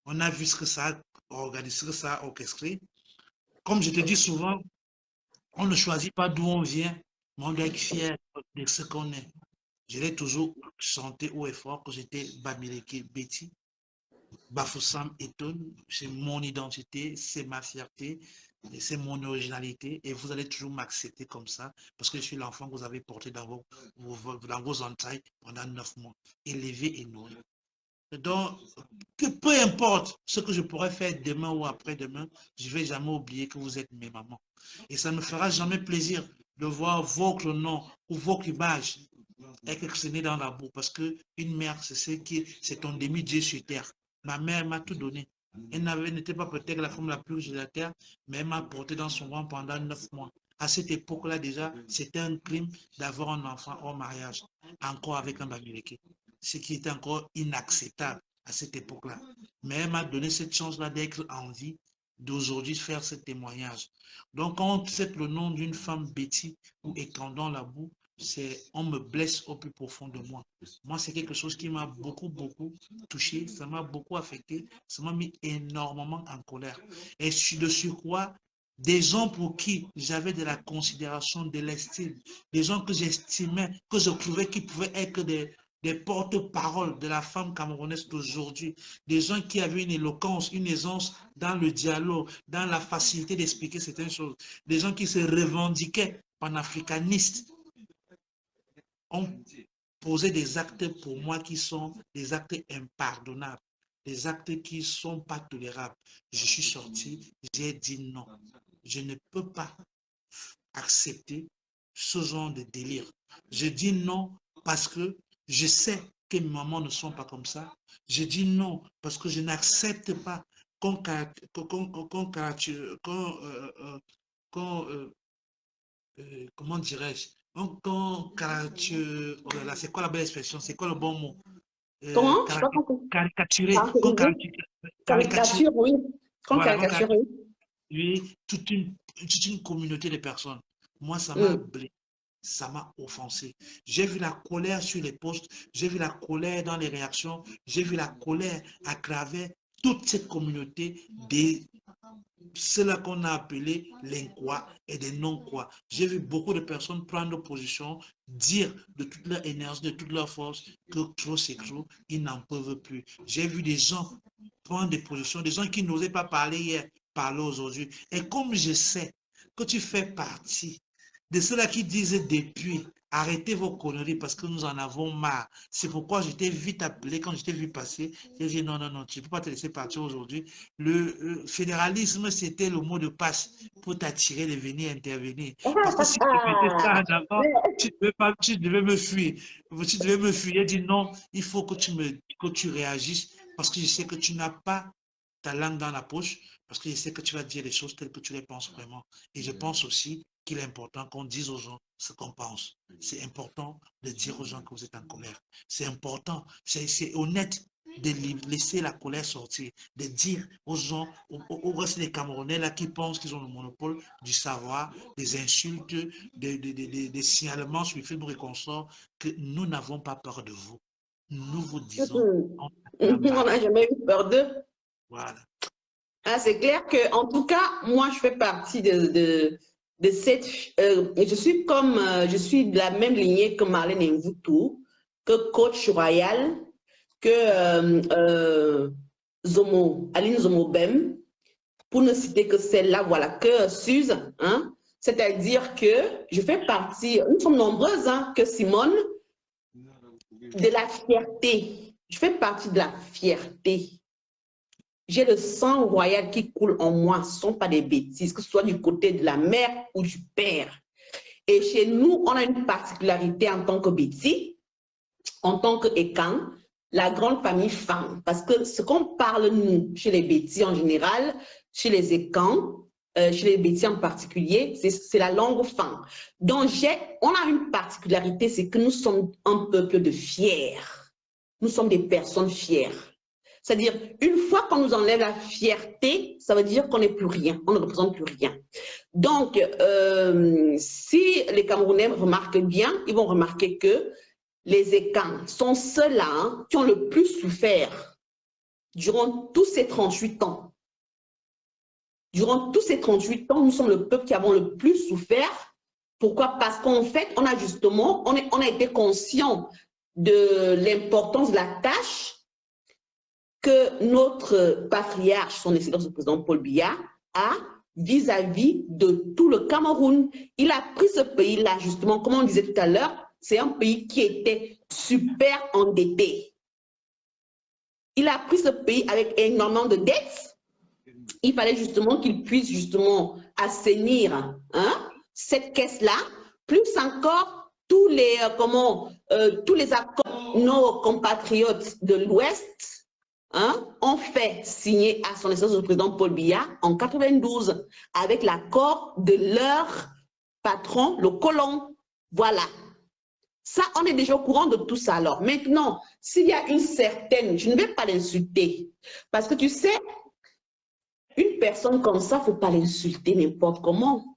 On a vu ce que ça a organisé, ce que ça a orchestré. Comme je te dis souvent, on ne choisit pas d'où on vient, mais on doit être fier de ce qu'on est. Je l'ai toujours chanté haut et fort que j'étais Bamileke Betty. Bafoussam Eton, c'est mon identité, c'est ma fierté, c'est mon originalité et vous allez toujours m'accepter comme ça parce que je suis l'enfant que vous avez porté dans vos entrailles pendant 9 mois, élevé et nourri. Donc, peu importe ce que je pourrais faire demain ou après-demain, je ne vais jamais oublier que vous êtes mes mamans. Et ça ne me fera jamais plaisir de voir votre nom ou votre image excellé dans la boue parce qu'une mère, c'est ton demi-dieu sur terre. Ma mère m'a tout donné. Elle n'était pas peut-être la femme la plus riche de la terre, mais elle m'a porté dans son ventre pendant 9 mois. À cette époque-là, déjà, c'était un crime d'avoir un enfant hors mariage, encore avec un Bamileke. Ce qui était encore inacceptable à cette époque-là. Mais elle m'a donné cette chance-là d'être en vie, d'aujourd'hui faire ce témoignage. Donc, quand on cite le nom d'une femme Betty ou étendant la boue, on me blesse au plus profond de moi. Moi, c'est quelque chose qui m'a beaucoup touché, ça m'a beaucoup affecté, ça m'a mis énormément en colère. Et de surcroît, des gens pour qui j'avais de la considération, de l'estime, des gens que j'estimais, que je trouvais qu'ils pouvaient être des porte-paroles de la femme camerounaise d'aujourd'hui, des gens qui avaient une éloquence, une aisance dans le dialogue, dans la facilité d'expliquer certaines choses, des gens qui se revendiquaient panafricanistes ont posé des actes pour moi qui sont des actes impardonnables, des actes qui ne sont pas tolérables. Je suis sorti, j'ai dit non. Je ne peux pas accepter ce genre de délire. Je dis non parce que je sais que mes mamans ne sont pas comme ça. Je dis non parce que je n'accepte pas comment dirais-je, oh là là, c'est quoi la belle expression, c'est quoi le bon mot? Comment? Je sais pas compris. Caricaturer, Caricature, oui. voilà, Caricature, oui. oui, toute une communauté de personnes. Moi, ça m'a blessé, ça m'a offensé. J'ai vu la colère sur les posts, j'ai vu la colère dans les réactions, j'ai vu la colère à travers toute cette communauté des ceux-là qu'on a appelés l'inquois et des non-quoi. J'ai vu beaucoup de personnes prendre position, dire de toute leur énergie, de toute leur force que trop c'est trop, ils n'en peuvent plus. J'ai vu des gens prendre des positions, des gens qui n'osaient pas parler hier, parler aujourd'hui. Et comme je sais que tu fais partie de ceux-là qui disent depuis, arrêtez vos conneries parce que nous en avons marre. C'est pourquoi je t'ai vite appelé, quand je t'ai vu passer, j'ai dit non, non, non, tu ne peux pas te laisser partir aujourd'hui. Le fédéralisme, c'était le mot de passe pour t'attirer de venir intervenir. Parce que si tu mettais ça en avant, tu devais me fuir. Tu devais me fuir. J'ai dit non, il faut que tu réagisses parce que je sais que tu n'as pas ta langue dans la poche, parce que je sais que tu vas dire les choses telles que tu les penses vraiment. Et je pense aussi qu'il est important qu'on dise aux gens ce qu'on pense. C'est important de dire aux gens que vous êtes en colère. C'est important, c'est honnête de laisser la colère sortir, de dire aux gens, au reste des Camerounais là qui pensent qu'ils ont le monopole du savoir, des insultes, des signalements sur les films et consorts, que nous n'avons pas peur de vous. Nous vous disons, on n'a jamais eu peur d'eux. Voilà. Ah, c'est clair que, en tout cas, moi, je fais partie de cette. Je suis de la même lignée que Marlène Mvoutou, que Coach Royal, que Aline Zomobem, pour ne citer que celle-là, voilà, que Suze, hein. C'est-à-dire que je fais partie, nous sommes nombreuses, hein, que Simone, de la fierté. Je fais partie de la fierté. J'ai le sang royal qui coule en moi, ce ne sont pas des bêtises, que ce soit du côté de la mère ou du père. Et chez nous, on a une particularité en tant que Betty, en tant que Ekan, la grande famille femme. Parce que ce qu'on parle, nous, chez les Betty en général, chez les Ekan, chez les Betty en particulier, c'est la langue femme. Donc, on a une particularité, c'est que nous sommes un peuple de fiers. Nous sommes des personnes fières. C'est-à-dire, une fois qu'on nous enlève la fierté, ça veut dire qu'on n'est plus rien, on ne représente plus rien. Donc, si les Camerounais remarquent bien, ils vont remarquer que les Ekans sont ceux-là, hein, qui ont le plus souffert durant tous ces 38 ans. Durant tous ces 38 ans, nous sommes le peuple qui avons le plus souffert. Pourquoi? Parce qu'en fait, on a justement, on a été conscient de l'importance de la tâche que notre patriarche, son excellence le président Paul Biya, a vis-à-vis de tout le Cameroun. Il a pris ce pays-là, justement, comme on disait tout à l'heure, c'est un pays qui était super endetté. Il a pris ce pays avec énormément de dettes. Il fallait justement qu'il puisse justement assainir, hein, cette caisse-là, plus encore tous les accords, nos compatriotes de l'Ouest, hein, ont fait signer à son excellence le président Paul Biya en 92 avec l'accord de leur patron, le colon. Voilà. Ça, on est déjà au courant de tout ça. Alors, maintenant, s'il y a une certaine, je ne vais pas l'insulter, parce que tu sais, une personne comme ça, il ne faut pas l'insulter n'importe comment.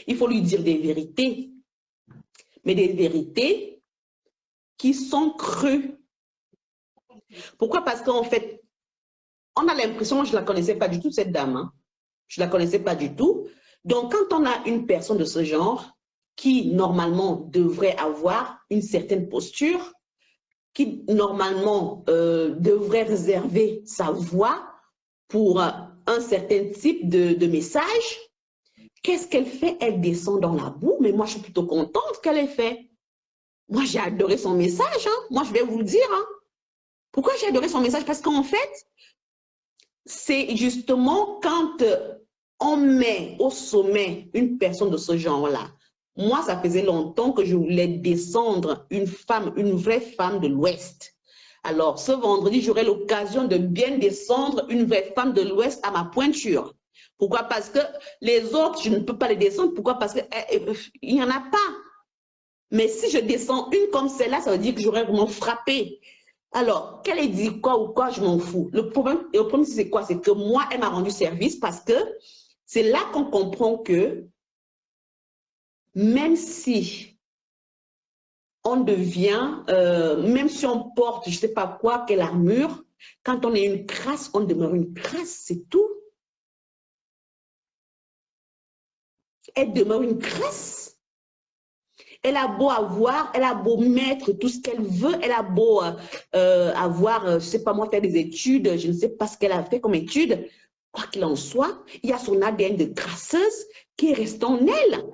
Il faut lui dire des vérités, mais des vérités qui sont crues. Pourquoi? Parce qu'en fait, on a l'impression, moi je ne la connaissais pas du tout, cette dame. Hein. Je ne la connaissais pas du tout. Donc, quand on a une personne de ce genre, qui normalement devrait avoir une certaine posture, qui normalement devrait réserver sa voix pour un certain type de message, Qu'est-ce qu'elle fait? Elle descend dans la boue, mais moi, je suis plutôt contente qu'elle ait fait. Moi, j'ai adoré son message. Hein. Moi, je vais vous le dire. Hein. Pourquoi j'ai adoré son message? Parce qu'en fait, c'est justement quand on met au sommet une personne de ce genre-là. Moi, ça faisait longtemps que je voulais descendre une femme, une vraie femme de l'Ouest. Alors, ce vendredi, j'aurai l'occasion de bien descendre une vraie femme de l'Ouest à ma pointure. Pourquoi? Parce que les autres, je ne peux pas les descendre. Pourquoi? Parce qu'il n'y en a pas. Mais si je descends une comme celle-là, ça veut dire que j'aurais vraiment frappé. Alors, qu'elle ait dit quoi ou quoi, je m'en fous. Le problème c'est quoi? C'est que moi, elle m'a rendu service parce que c'est là qu'on comprend que même si on devient, même si on porte, je ne sais pas quoi, quelle armure, quand on est une crasse, on demeure une crasse, c'est tout. Elle demeure une crasse. Elle a beau avoir, elle a beau mettre tout ce qu'elle veut, elle a beau avoir, je ne sais pas moi, faire des études, je ne sais pas ce qu'elle a fait comme études. Quoi qu'il en soit, il y a son ADN de crasseuse qui est resté en elle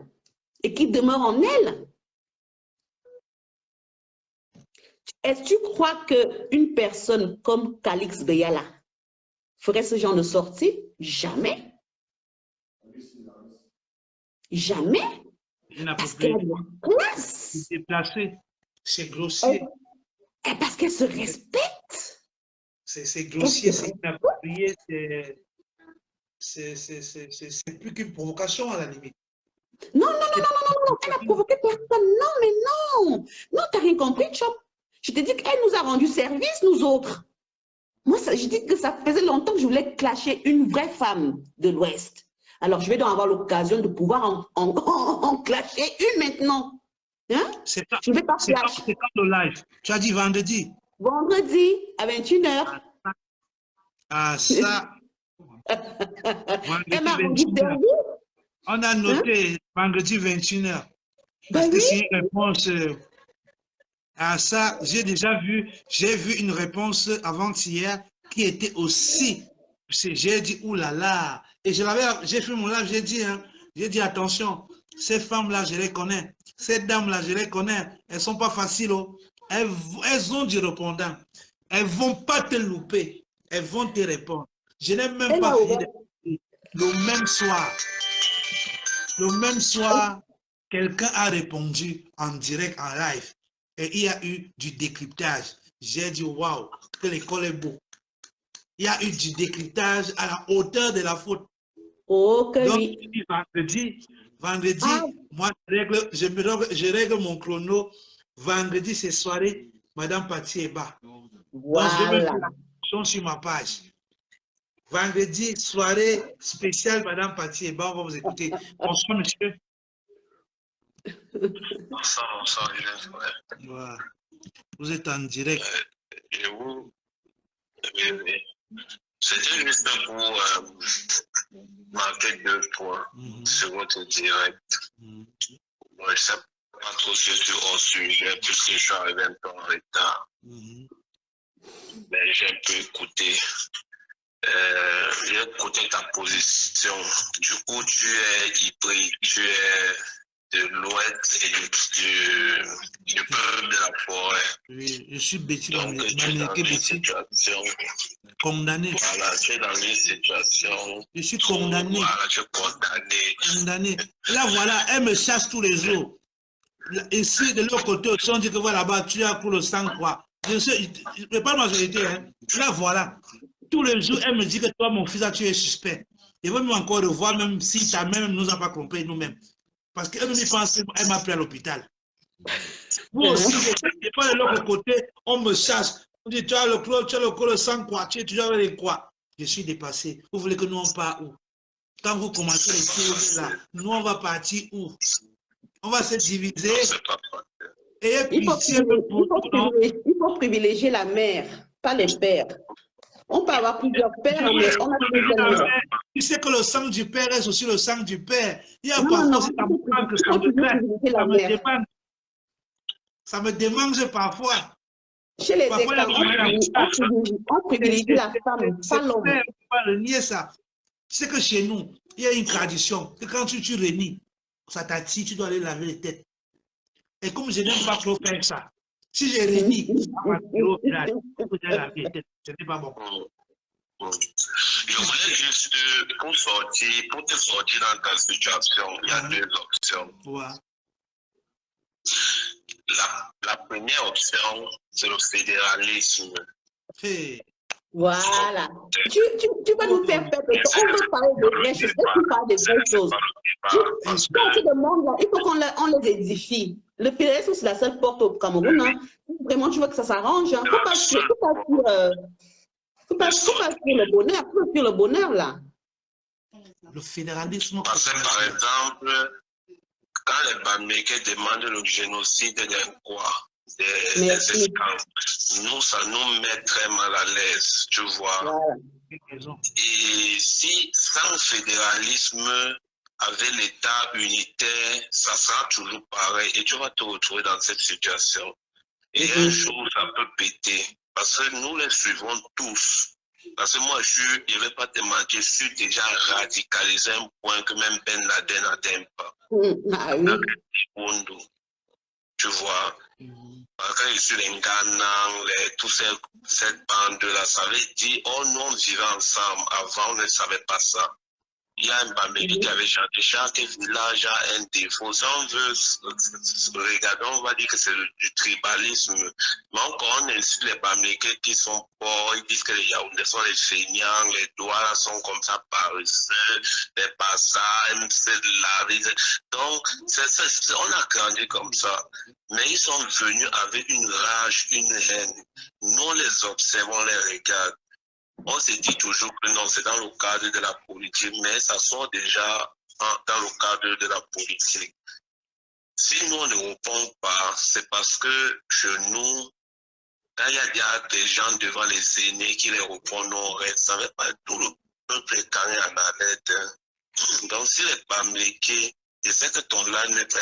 et qui demeure en elle. Est-ce que tu crois qu'une personne comme Calix Beyala ferait ce genre de sortie? Jamais. Jamais. Parce qu'elle a de la classe. C'est déplacé, c'est grossier. Parce qu'elle se respecte. C'est grossier, c'est inapproprié, c'est plus qu'une provocation à la limite. Non, elle n'a provoqué personne. Non, mais non. Non, tu n'as rien compris, Chop. Je te dis qu'elle nous a rendu service, nous autres. Moi, je dis que ça faisait longtemps que je voulais clasher une vraie femme de l'Ouest. Alors, je vais donc avoir l'occasion de pouvoir en clasher une maintenant. Hein? Je ne vais pas clasher. C'est quand le live? Tu as dit vendredi? Vendredi, à 21h. Ah, ça. Elle m'a rendu service. On a noté vendredi 21h. Parce que c'est une réponse à ça. J'ai déjà vu, une réponse avant-hier qui était aussi. J'ai dit, oulala. Et j'ai fait mon live, j'ai dit, attention, ces femmes-là, je les connais. Ces dames-là, je les connais. Elles ne sont pas faciles. Oh. Elles ont du répondant. Elles ne vont pas te louper. Elles vont te répondre. Je n'ai même pas fini le même soir, quelqu'un a répondu en direct, en live. Et il y a eu du décryptage. J'ai dit, waouh, que l'école est beau. Il y a eu du décryptage à la hauteur de la faute. Oh, que donc, oui. vendredi, moi, je règle mon chrono. Vendredi, c'est soirée, Madame Pati Eba. Voilà. Donc, je vais mettre la question sur ma page. Vendredi, soirée spéciale, Madame Pati Eba, on va vous écouter. Bonsoir, monsieur. Bonsoir, voilà. Vous êtes en direct. C'était juste pour marquer 2 points sur votre direct. Bon, je ne sais pas trop si je suis hors sujet, puisque je suis arrivé un peu en retard. Mais j'ai un peu écouté. J'ai écouté ta position. Du coup, tu es hybride, tu es de l'Ouest et du peuple de la forêt. Oui, je suis Betty, donc tu es dans une situation condamné. Voilà, tu es dans une situation. Je suis condamné. Voilà, tu es condamné. Condamné. Là, voilà, elle me chasse tous les jours. Ici, de l'autre côté, on dit que voilà, là-bas, tu as pour le sang, quoi. Je ne sais pas ma majorité, hein. Là, voilà. Tous les jours, elle me dit que toi, mon fils, tu es suspect. Je veux même encore revoir, même si ta mère ne nous a pas compris nous-mêmes. Parce qu'elle me pense qu'elle m'a pris à l'hôpital. Vous aussi, je pas de l'autre côté, on me chasse. On dit, tu as le sang, quoi. Tu es avec quoi. Je suis dépassé. Vous voulez que nous, on parte où? Quand vous commencez les choses là, nous, on va partir où? On va se diviser. Et il faut privilégier la mère, pas les pères. On peut avoir plusieurs pères, mais on a plusieurs mères. Tu sais que le sang du père est aussi le sang du père. Il y a parfois aussi ça me démange parfois. Chez les écarts, on privilégie la femme, pas l'homme. On va le nier ça. C'est que chez nous, Il y a une tradition que quand tu réunis, ça t'attire, tu dois aller laver les têtes. Et comme je n'aime pas trop faire ça, si j'ai réuni, ce n'est pas bon. Je voulais juste, pour te sortir dans ta situation, il y a deux options. Ouais. La première option, c'est le fédéralisme. Hey. Voilà. Tu vas nous faire perdre le temps. On veut parler de vraies choses. Tu parles de vraies choses. Quand tu demandes, il faut qu'on les édifie. Le fédéralisme, c'est la seule porte au Cameroun. Hein. Vraiment, tu veux que ça s'arrange. Hein. Faut pas fuir le bonheur. Faut pas fuir le bonheur, là. Le fédéralisme. Parce que, par exemple, quand les Bamileke demandent le génocide d'un quoi, des esclaves, nous, ça nous met très mal à l'aise, tu vois. Voilà. Et si sans fédéralisme, avec l'État unitaire, ça sera toujours pareil et tu vas te retrouver dans cette situation. Et un jour, ça peut péter. Parce que nous les suivons tous. Parce que moi, je ne vais pas te mentir, je suis déjà radicalisé à un point que même Ben Laden n'atteint pas. Ah oui. Tu vois, parce que je suis les Ghana, toute cette bande-là, ça veut dire, oh non, on vivait ensemble. Avant, on ne savait pas ça. Il y a un Bamileke qui avait chanté, chaque village a un défaut. Si on veut regarder, on va dire que c'est du tribalisme. Mais encore, on insulte les Bamileke qui sont pauvres, ils disent que les Yaoundés sont les feignants, les doigts sont comme ça paresseux, les passages, c'est de la risée. Donc, on a grandi comme ça. Mais ils sont venus avec une rage, une haine. Nous, on les observe, on les regarde. On se dit toujours que non, c'est dans le cadre de la politique, mais ça sort déjà dans le cadre de la politique. Si nous, on ne répond pas, c'est parce que chez nous, quand il y a des gens devant les aînés qui les répondent, non, ça ne veut pas tout le peuple est carré en arrête. Donc, si les Bamileke, je sais que ton live n'est pas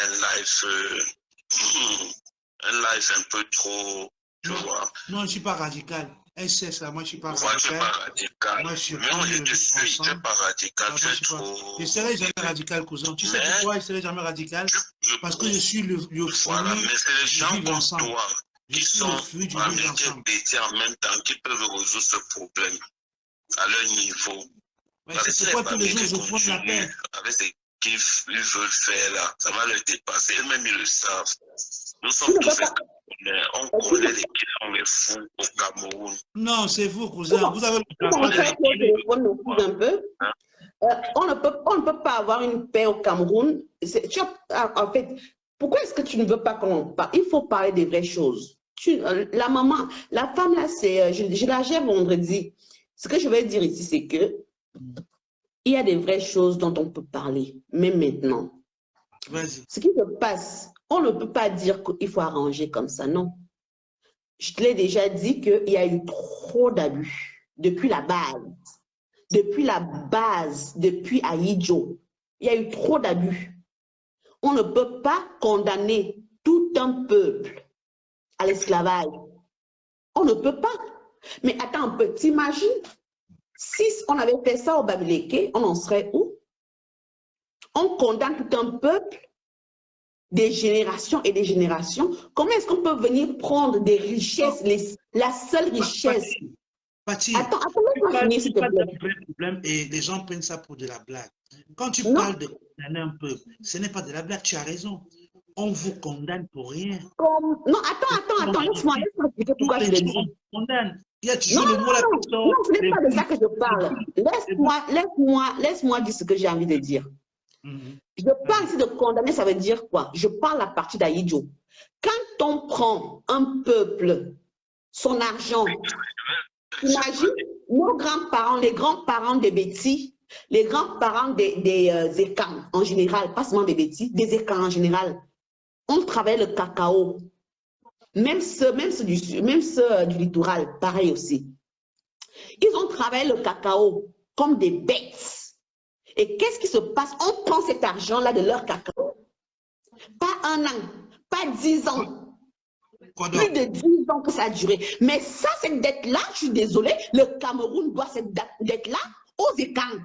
un live un peu trop, tu vois. Non, je ne suis pas radical. SS, là, moi, je ne suis pas radical. Moi, je suis pas radical. Moi, je suis je te suis, tu n'es pas radical. Tu es trop... Je ne serai jamais radical, cousin. Tu sais pourquoi je ne serai jamais radical? Parce que je suis le voilà, mais c'est les gens comme toi qui sont Bamileke en même temps qui peuvent résoudre ce problème à leur niveau. C'est pourquoi tous les jours, je prends la paix. Avec ce qu'ils veulent faire là, ça va les dépasser. Eux-mêmes, ils le savent. Nous sommes tous on connaît les qui sont les fous au Cameroun. Non, c'est vous, cousin. Vous avez on ne peut pas avoir une paix au Cameroun. En fait, pourquoi est-ce que tu ne veux pas qu'on parle? Il faut parler des vraies choses. La maman, la femme là, je la gère vendredi. Ce que je vais dire ici, c'est que il y a des vraies choses dont on peut parler, même maintenant. Ce qui se passe, on ne peut pas dire qu'il faut arranger comme ça, non. Je te l'ai déjà dit qu'il y a eu trop d'abus depuis la base. Depuis Ahidjo, il y a eu trop d'abus. On ne peut pas condamner tout un peuple à l'esclavage. On ne peut pas. Mais attends un peu, t'imagines, si on avait fait ça au Bamileke, on en serait où? On condamne tout un peuple, des générations et des générations. Comment est-ce qu'on peut venir prendre des richesses, la seule richesse? Pati, attends, laisse-moi finir, s'il te plaît. Et les gens prennent ça pour de la blague. Quand tu parles de condamner un peuple, ce n'est pas de la blague, tu as raison. On vous condamne pour rien. Non, attends, laisse-moi expliquer pourquoi je le dis. Il y a toujours le mot là. Non, ce n'est pas de ça que je parle. Laisse-moi dire ce que j'ai envie de dire. Je parle ici de condamner, ça veut dire quoi? Je parle à partir d'Ahidjo. Quand on prend un peuple, son argent, imagine nos grands-parents, les grands-parents des Betty, les grands-parents des Ekans en général, pas seulement des Betty, des Ekans en général, on travaille le cacao. Même ceux du littoral, pareil aussi. Ils ont travaillé le cacao comme des bêtes. Et qu'est-ce qui se passe? On prend cet argent-là de leur cacao. Pas 1 an, pas 10 ans. Plus de 10 ans que ça a duré. Mais ça, cette dette-là, je suis désolée, le Cameroun doit cette dette-là aux Ekans.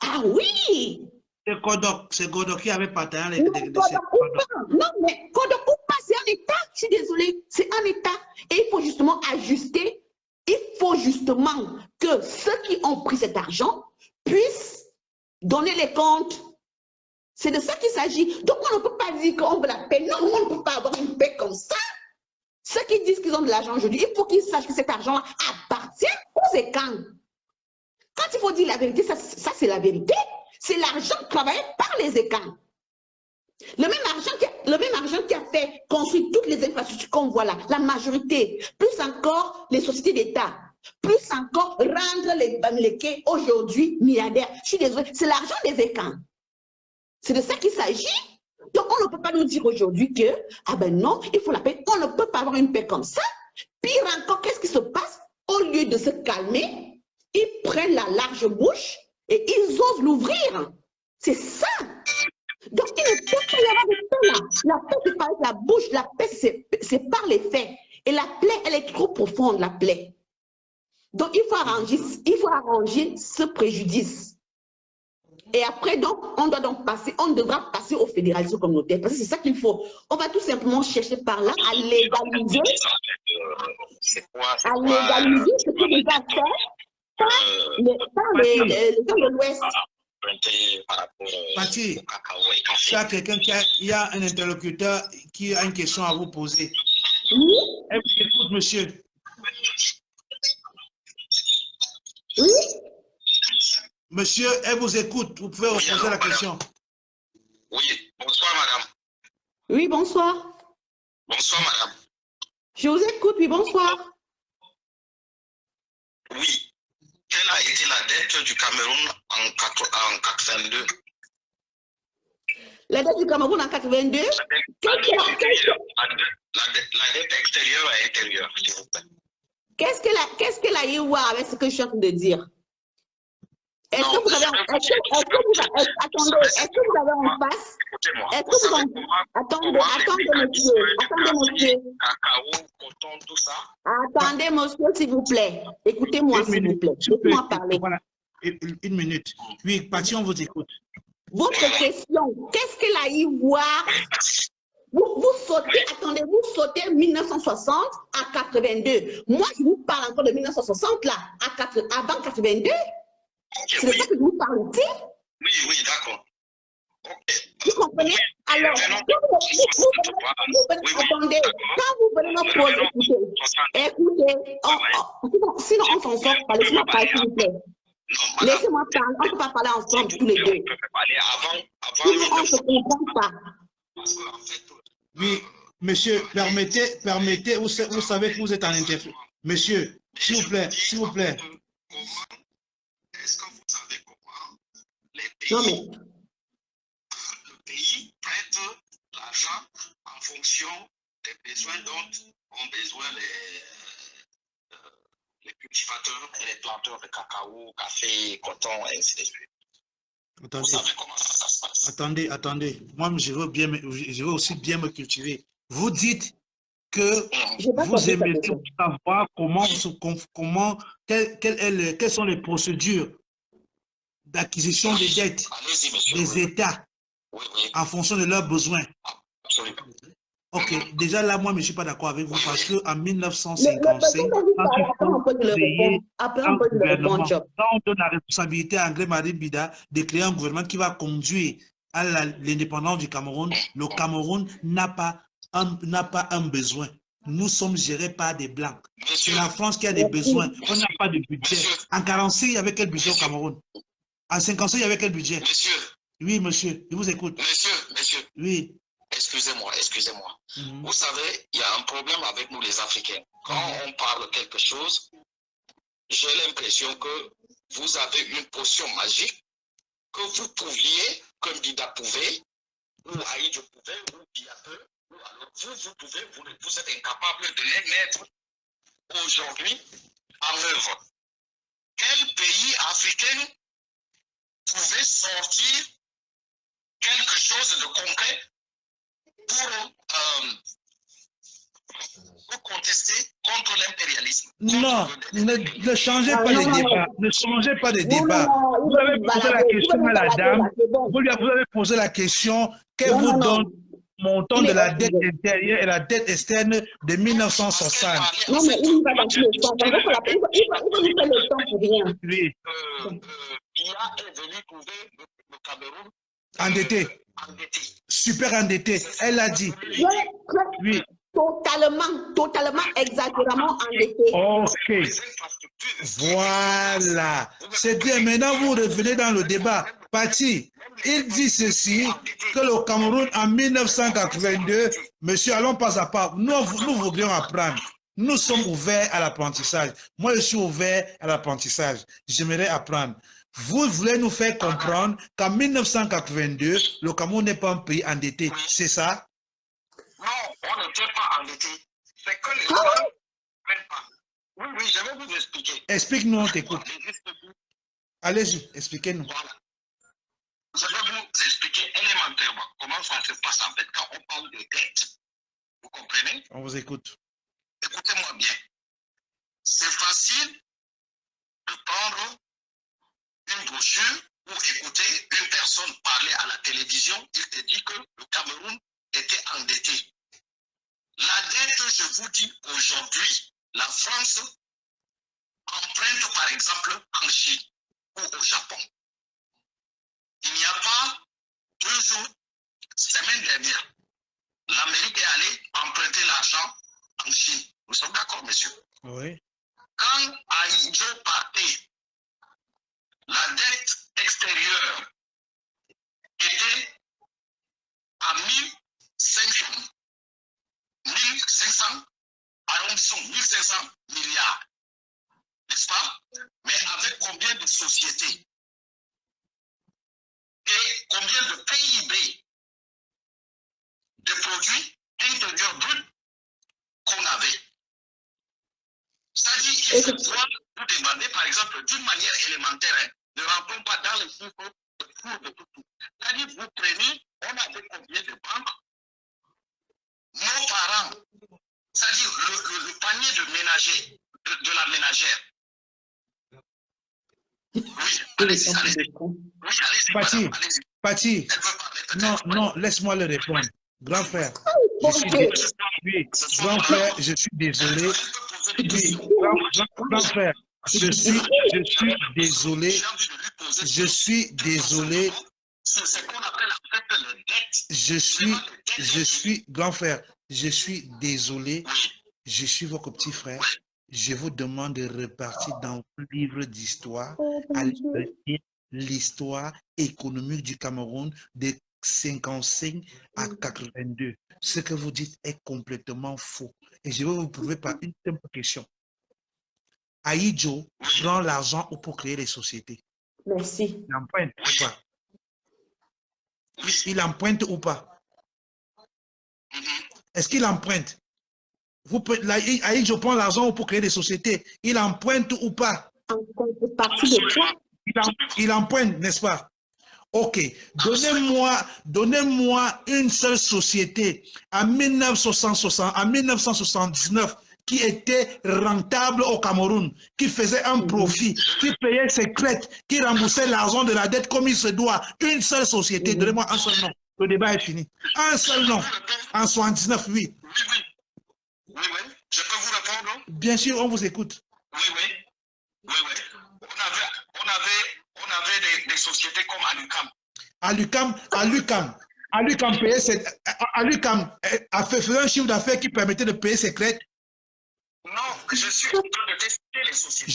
Ah oui! C'est Godok qui avait partagé Non, mais Kodok ou pas, c'est un État. Je suis désolée, c'est un État. Et il faut justement ajuster. Il faut justement que ceux qui ont pris cet argent puissent donner les comptes. C'est de ça qu'il s'agit. Donc, on ne peut pas dire qu'on veut la paix. Non, on ne peut pas avoir une paix comme ça. Ceux qui disent qu'ils ont de l'argent aujourd'hui, il faut qu'ils sachent que cet argent appartient aux écans. Quand il faut dire la vérité, ça c'est la vérité. C'est l'argent travaillé par les écans. Le même argent qui a fait construire toutes les infrastructures qu'on voit là, la majorité, plus encore les sociétés d'État, plus encore rendre les Bamileke aujourd'hui milliardaires. Je suis désolée, c'est l'argent des écans. C'est de ça qu'il s'agit. Donc, on ne peut pas nous dire aujourd'hui que, ah ben non, il faut la paix. On ne peut pas avoir une paix comme ça. Pire encore, qu'est-ce qui se passe? Au lieu de se calmer, ils prennent la large bouche et ils osent l'ouvrir. C'est ça. Donc, il ne peut pas y avoir de paix là. La paix, c'est pas avec la bouche. La paix, c'est par les faits. Et la plaie, elle est trop profonde, la plaie. Donc, il faut arranger ce préjudice. Et après, donc, on devra passer au fédéralisme communautaire. Parce que c'est ça qu'il faut. On va tout simplement chercher par là à légaliser. À légaliser ce qui est déjà fait par les gens de l'Ouest. Pati, il y a quelqu'un il y a un interlocuteur qui a une question à vous poser. Oui. Elle vous écoute, monsieur. Oui. Monsieur, elle vous écoute. Vous pouvez reposer la question. Oui, bonsoir, madame. Oui, bonsoir. Bonsoir, madame. Je vous écoute, oui, bonsoir. Oui. Quelle a été la dette du Cameroun en 82? La dette du Cameroun en 82? La dette extérieure à intérieure, s'il vous plaît. Qu'est-ce qu'elle a eu à voir avec ce que je suis en train de dire? Est-ce que vous avez en face? Attendez, monsieur. Attendez, monsieur, s'il vous plaît. Écoutez-moi, s'il vous plaît. Laissez-moi parler. Voilà. Une minute. Oui, Pati, on vous écoute. Votre question, qu'est-ce qu'elle a eu à voir? Vous sautez, attendez, vous sautez 1960 à 82. Moi, je vous parle encore de 1960 là, avant 82. C'est de ça que je vous parle ici. Oui, d'accord. Okay. Vous comprenez? Alors, attendez, quand vous venez me poser, écoutez, sinon on s'en sort pas, laissez-moi parler, s'il vous plaît. Laissez-moi parler, on ne peut pas parler ensemble tous les deux. Sinon on ne se comprend pas. Oui, monsieur, permettez, vous savez que vous êtes en interview. Monsieur, s'il vous plaît, s'il vous plaît. Est-ce que vous savez comment le pays prête l'argent en fonction des besoins dont ont besoin les cultivateurs et les planteurs de cacao, café, coton, et ainsi de suite? Attendez. Vous savez comment ça se passe? Attendez. Moi, je veux aussi bien me cultiver. Vous dites que vous aimez savoir quelles sont les procédures d'acquisition des dettes des États en fonction de leurs besoins. Absolument. Ok, déjà là, moi, je ne suis pas d'accord avec vous parce qu'en 1955, quand on donne la responsabilité à André Marie Bida de créer un gouvernement qui va conduire à l'indépendance du Cameroun, le Cameroun n'a pas un besoin. Nous sommes gérés par des Blancs. C'est la France qui a des besoins. On n'a pas de budget. En 1946, il y avait quel budget au Cameroun? En 1956, il y avait quel budget? Monsieur. Oui, monsieur, je vous écoute. Monsieur. Oui. Excusez-moi. Vous savez, il y a un problème avec nous les Africains. Quand on parle quelque chose, j'ai l'impression que vous avez une potion magique que vous pouviez, comme Dida pouvait, ou Aïdjo pouvait, ou Bia peut, ou alors vous pouvez, vous êtes incapable de les mettre aujourd'hui en œuvre. Quel pays africain pouvait sortir quelque chose de concret pour contester contre l'impérialisme? Non, ne changez pas les débats. Ne changez pas les débats. vous avez posé la question à la dame, vous avez posé la question qu'elle vous donne le montant de la dette intérieure et la dette externe de 1960. Non, mais il va dans tous les sens. Il va nous faire le temps pour rien. Oui. Bia est venu trouver le Cameroun Endetté. Super endetté. Elle l'a dit. Oui. Totalement, exagérément endetté. Ok. Voilà. C'est bien. Maintenant, vous revenez dans le débat. Pati, il dit ceci, que le Cameroun en 1982, monsieur, allons pas à pas. Nous voudrions apprendre. Nous sommes ouverts à l'apprentissage. Moi, je suis ouvert à l'apprentissage. J'aimerais apprendre. Vous voulez nous faire comprendre qu'en 1982, le Cameroun n'est pas un pays endetté. C'est ça? Non, on n'était pas endetté. C'est que les gens ne comprennent pas. Oui, je vais vous expliquer. Explique-nous, on t'écoute. Allez-y, expliquez-nous. Voilà. Je vais vous expliquer élémentairement comment ça se passe en fait quand on parle de dette. Vous comprenez? On vous écoute. Écoutez-moi bien. C'est facile de prendre une brochure ou écouter une personne parler à la télévision. Il te dit que le Cameroun était endetté. La dette, je vous dis aujourd'hui, la France emprunte par exemple en Chine ou au Japon. Il n'y a pas 2 jours, semaine dernière, l'Amérique est allée emprunter l'argent en Chine. Nous sommes d'accord, monsieur? Oui. Quand Aïdjo partait, la dette extérieure était à 1500, arrondissons 1500 milliards, n'est-ce pas? Mais avec combien de sociétés et combien de PIB, de produits intérieurs bruts qu'on avait? C'est-à-dire, il faut pouvoir vous demander, par exemple, d'une manière élémentaire, hein, ne rentrons pas dans les chiffres de tout. C'est-à-dire, vous prenez, on avait combien de banques? Nos parents, c'est-à-dire le panier de ménager, de la ménagère. Oui, allez-y. Oui, allez-y, allez-y. Pati, non, laisse-moi le répondre. Grand frère, grand frère, je suis désolé. Oui, grand frère, je suis désolé. Je suis désolé. Je suis, grand frère, je suis désolé. Je suis votre petit frère. Je vous demande de repartir dans le livre d'histoire, à l'histoire économique du Cameroun de 55 à 82. Ce que vous dites est complètement faux. Et je vais vous prouver par une simple question. Aïdjo prend l'argent pour créer les sociétés. Merci. Il emprunte ou pas? Il emprunte ou pas? Est-ce qu'il emprunte? Aïdjo prend l'argent pour créer des sociétés. Il emprunte ou pas? Il emprunte, n'est-ce pas? Ok. Donnez-moi une seule société en 1979 qui était rentable au Cameroun, qui faisait un profit, qui payait ses crêtes, qui remboursait l'argent de la dette comme il se doit. Une seule société. Donnez-moi un seul nom. Le débat est fini. Un seul nom. En 79, oui. Oui. Je peux vous répondre? Bien sûr, on vous écoute. Oui. On avait des sociétés comme Alucam. Alucam a fait un chiffre d'affaires qui permettait de payer ses crêtes. Non, je suis en train de tester les sociétés.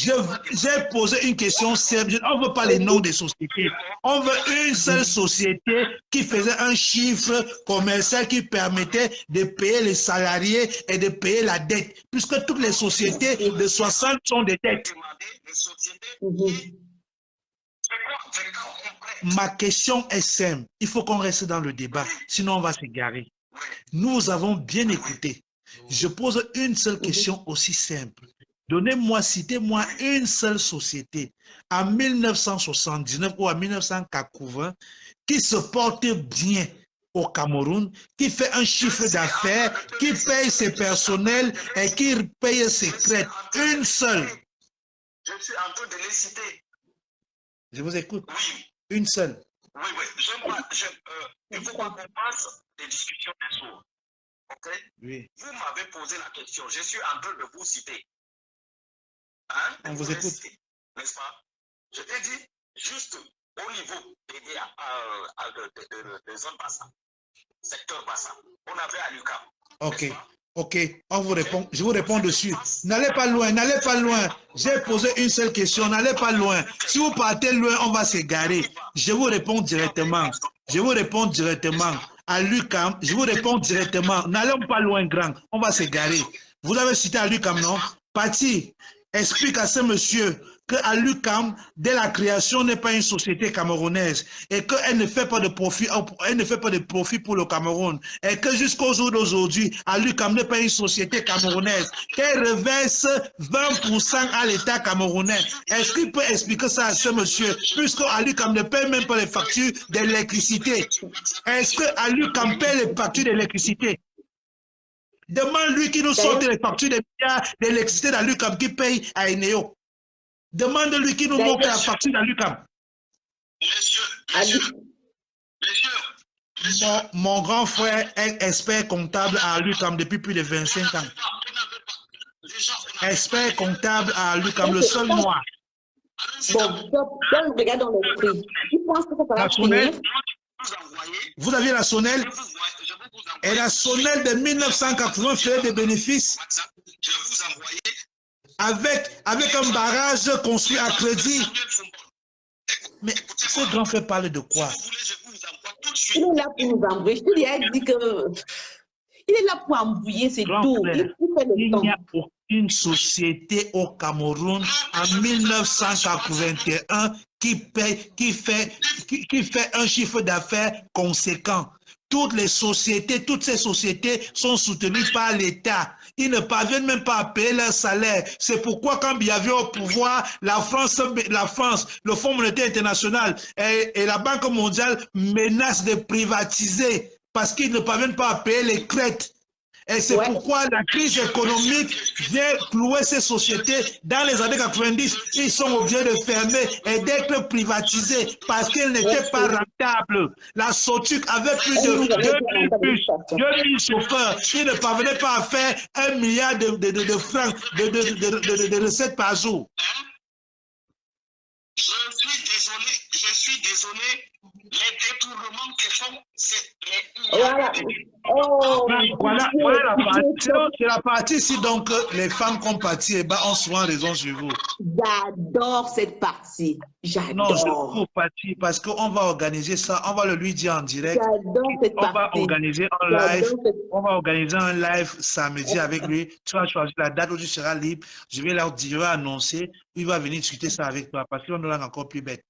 J'ai posé une question simple. On ne veut pas les noms des sociétés. On veut une seule société qui faisait un chiffre commercial qui permettait de payer les salariés et de payer la dette. Puisque toutes les sociétés de 60 sont des dettes. Ma question est simple. Il faut qu'on reste dans le débat. Sinon, on va s'égarer. Nous avons bien écouté. Je pose une seule question aussi simple. Citez-moi une seule société en 1979 ou en 1980 qui se porte bien au Cameroun, qui fait un chiffre d'affaires, qui paye ses personnels et qui paye ses crêtes. Une seule. Je suis en train de les citer. Je vous écoute. Oui, Une seule. oui, oui. Il faut qu'on passe des discussions des sourds. OK? Oui. Vous m'avez posé la question. Je suis en train de vous citer. Hein? On vous écoute. N'est-ce pas? Je t'ai dit, juste au niveau des zones bassin, secteur bassin, on avait à l'UQAM. Ok, ok, on vous répond, je vous réponds dessus. N'allez pas loin, n'allez pas loin. J'ai posé une seule question, n'allez pas loin. Si vous partez loin, on va s'égarer. Je vous réponds directement. Je vous réponds directement. À l'UQAM, je vous réponds directement. N'allons pas loin, grand. On va s'égarer. Vous avez cité à l'UQAM, non? Pati, explique à ce monsieur qu'à l'UQAM, dès la création, n'est pas une société camerounaise et qu'elle ne fait pas de profit, elle ne fait pas de profit pour le Cameroun et que jusqu'au jour d'aujourd'hui, à l'UQAM n'est pas une société camerounaise, qu'elle reverse 20% à l'État camerounais. Est-ce qu'il peut expliquer ça à ce monsieur, puisque à l'UQAM ne paye même pas les factures d'électricité? Est-ce que à l'UQAM paye les factures d'électricité? Demande-lui qui nous sorte les factures des milliards d'électricité dans l'UQAM qui paye à Eneo. Demande-lui qui nous montre la facture dans l'UQAM. Mon grand frère est expert comptable à l'UQAM depuis plus de 25 ans. Expert comptable à l'UQAM, le seul noir. Bon, donc regarde dans l'esprit. Tu penses que ça va finir? Vous aviez la Sonel? Et la Sonel de 1980 fait des bénéfices avec un barrage construit à crédit. Mais ce grand frère parle de quoi? Il est là pour nous embrouiller. Je te dis, dit que il est là pour embrouiller, c'est tout. Frère, il n'y a aucune société au Cameroun en 1981 qui fait un chiffre d'affaires conséquent. Toutes ces sociétés sont soutenues par l'État. Ils ne parviennent même pas à payer leur salaire. C'est pourquoi quand il y avait au pouvoir, la France, le Fonds monétaire international et la Banque mondiale menacent de privatiser parce qu'ils ne parviennent pas à payer les crêtes. Et c'est pourquoi la crise économique vient clouer ces sociétés. Dans les années 90, ils sont obligés de fermer et d'être privatisés parce qu'ils n'étaient pas rentables. La Sotuc avait plus de 2000 bus, 2000 chauffeurs. Ils ne parvenaient pas à faire 1 milliard de francs de recettes par jour. Je suis désolé, les détournements que font, c'est voilà. Oh, voilà la partie. C'est la partie ici, donc les femmes qui ont parti, ont souvent raison sur vous. J'adore cette partie. Non, je trouve partie parce qu'on va organiser ça, on va le lui dire en direct. J'adore cette partie. Va organiser un live. On va organiser un live samedi avec lui. Tu vas choisir la date où tu seras libre. Je vais annoncer. Il va venir discuter ça avec toi parce qu'on nous rend encore plus bête.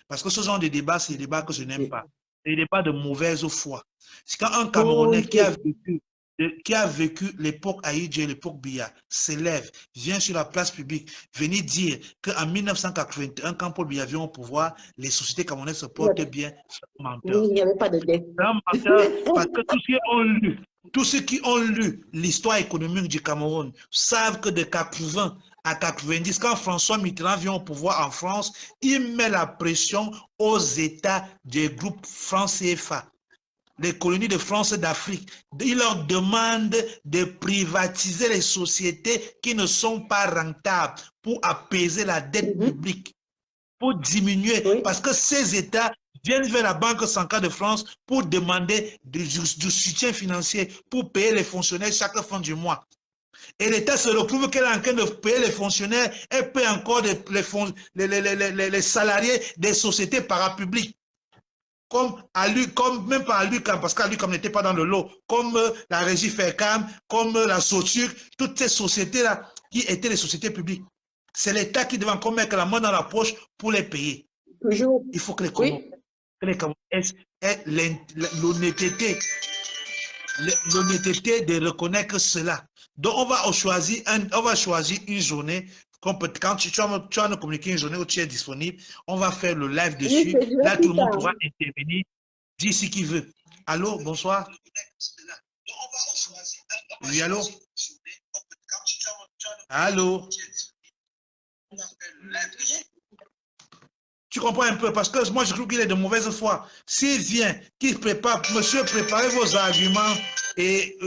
Parce que ce genre de débat, c'est des débats que je n'aime pas. C'est des débats de mauvaise foi. C'est quand un Camerounais qui a vécu l'époque Aïdje, l'époque Biya, s'élève, vient sur la place publique, venir dire qu'en 1981, quand Paul Biya vient au pouvoir, les sociétés camerounaises se portent bien. Oui, il n'y avait pas de dette. Parce que tous ceux qui ont lu l'histoire économique du Cameroun savent que de 80 à 90, quand François Mitterrand vient au pouvoir en France, il met la pression aux États du groupe France CFA, les colonies de France et d'Afrique. Il leur demande de privatiser les sociétés qui ne sont pas rentables pour apaiser la dette publique, pour diminuer, parce que ces États viennent vers la Banque centrale de France pour demander du soutien financier pour payer les fonctionnaires chaque fin du mois. Et l'État se retrouve qu'elle est en train de payer les fonctionnaires et paye encore les salariés des sociétés parapubliques. Comme même pas à l'UQAM, parce qu'à l'UQAM n'était pas dans le lot, comme la Régie FECAM, comme la SOTUC, toutes ces sociétés-là qui étaient les sociétés publiques. C'est l'État qui devait encore mettre la main dans la poche pour les payer. Toujours. Il faut que les Camerounais aient l'honnêteté de reconnaître cela. Donc, on va choisir une journée. Quand tu vas nous communiquer une journée où tu es disponible, on va faire le live dessus. Là, tout le monde pourra intervenir, dire ce qu'il veut. Allô, bonsoir. Oui, allô. Allô. Tu comprends un peu? Parce que moi, je trouve qu'il est de mauvaise foi. S'il vient, qu'il prépare, monsieur, préparez vos arguments et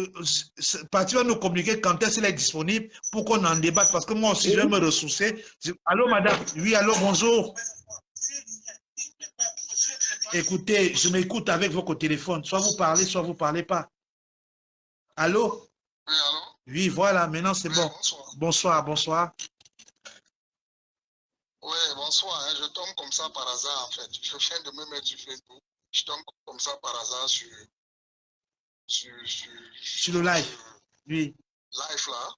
Paty va nous communiquer quand est-ce qu'il est disponible pour qu'on en débatte. Parce que moi aussi, je vais me ressourcer. Allô, madame? Oui, allô, bonjour. Écoutez, je m'écoute avec votre téléphone. Soit vous parlez, soit vous ne parlez pas. Allô? Oui, allô? Oui, voilà, maintenant c'est bon. Bonsoir. Bonsoir, bonsoir. Oui, bonsoir. Je tombe comme ça par hasard, en fait. Je viens de me mettre sur Facebook. Je tombe comme ça par hasard sur le live. Oui. Live là.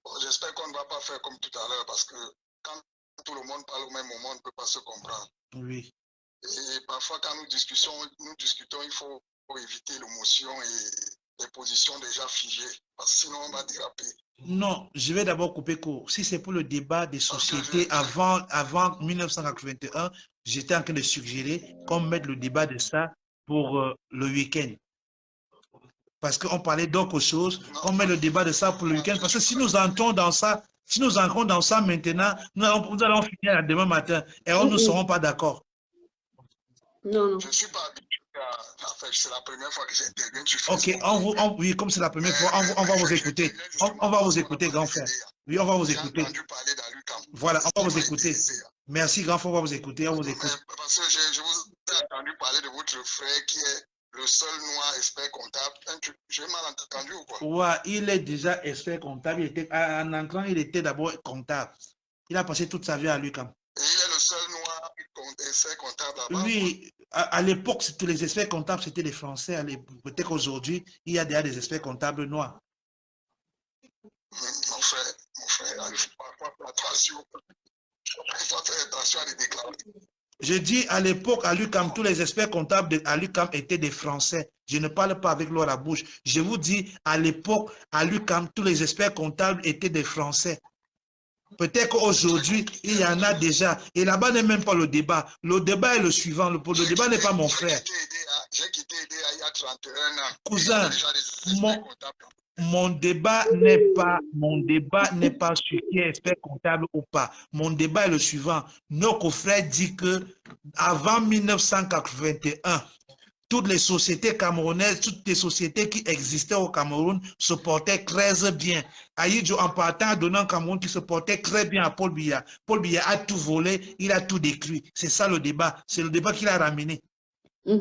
Bon, j'espère qu'on ne va pas faire comme tout à l'heure parce que quand tout le monde parle au même moment, on ne peut pas se comprendre. Oui. Et parfois, quand nous discutons, il faut éviter l'émotion et les positions déjà figées. Parce que sinon, on va déraper. Non, je vais d'abord couper court. Si c'est pour le débat des sociétés avant 1981, j'étais en train de suggérer qu'on mette le débat de ça pour le week-end. Parce qu'on parlait d'autre chose, on met le débat de ça pour le week-end. Parce que si nous entrons dans ça, maintenant, nous allons finir demain matin et on ne serons pas d'accord. Non, non. Je ne suis pas habitué à faire. C'est la première fois que j'interviens. Ok, oui, comme c'est la première fois, on va vous écouter. On va vous écouter, grand frère. Oui, on va vous écouter. Voilà, on va vous écouter. Merci, grand frère, on va vous écouter. On vous écoute. Parce que je vous ai entendu parler de votre frère qui est le seul noir expert comptable. J'ai mal entendu ou quoi? Ouais, il est déjà expert comptable. En entrant, il était d'abord comptable. Il a passé toute sa vie à l'UQAM. Et il est le seul noir expert comptable là-bas? Oui, à l'époque, les experts comptables, c'était les Français. Peut-être qu'aujourd'hui, il y a déjà des experts comptables noirs. Mon frère, il faut parfois faire attention. Il faut faire attention à les déclarer. Je dis à l'époque, à l'UQAM, tous les experts comptables à l'UQAM étaient des Français. Je ne parle pas avec l'eau à la bouche. Je vous dis, à l'époque, à l'UQAM, tous les experts comptables étaient des Français. Peut-être qu'aujourd'hui, il y en a déjà. Et là-bas n'est même pas le débat. Le débat est le suivant. Le débat n'est pas mon frère. J'ai quitté EDA il y a 31 ans. Cousin, mon débat n'est pas sur qui est expert comptable ou pas. Mon débat est le suivant. Nos confrères disent que avant 1981, toutes les sociétés camerounaises, toutes les sociétés qui existaient au Cameroun se portaient très bien. Aïdjo, en partant, donnant Cameroun qui se portait très bien à Paul Biya. Paul Biya a tout volé, il a tout détruit. C'est ça le débat. C'est le débat qu'il a ramené. Et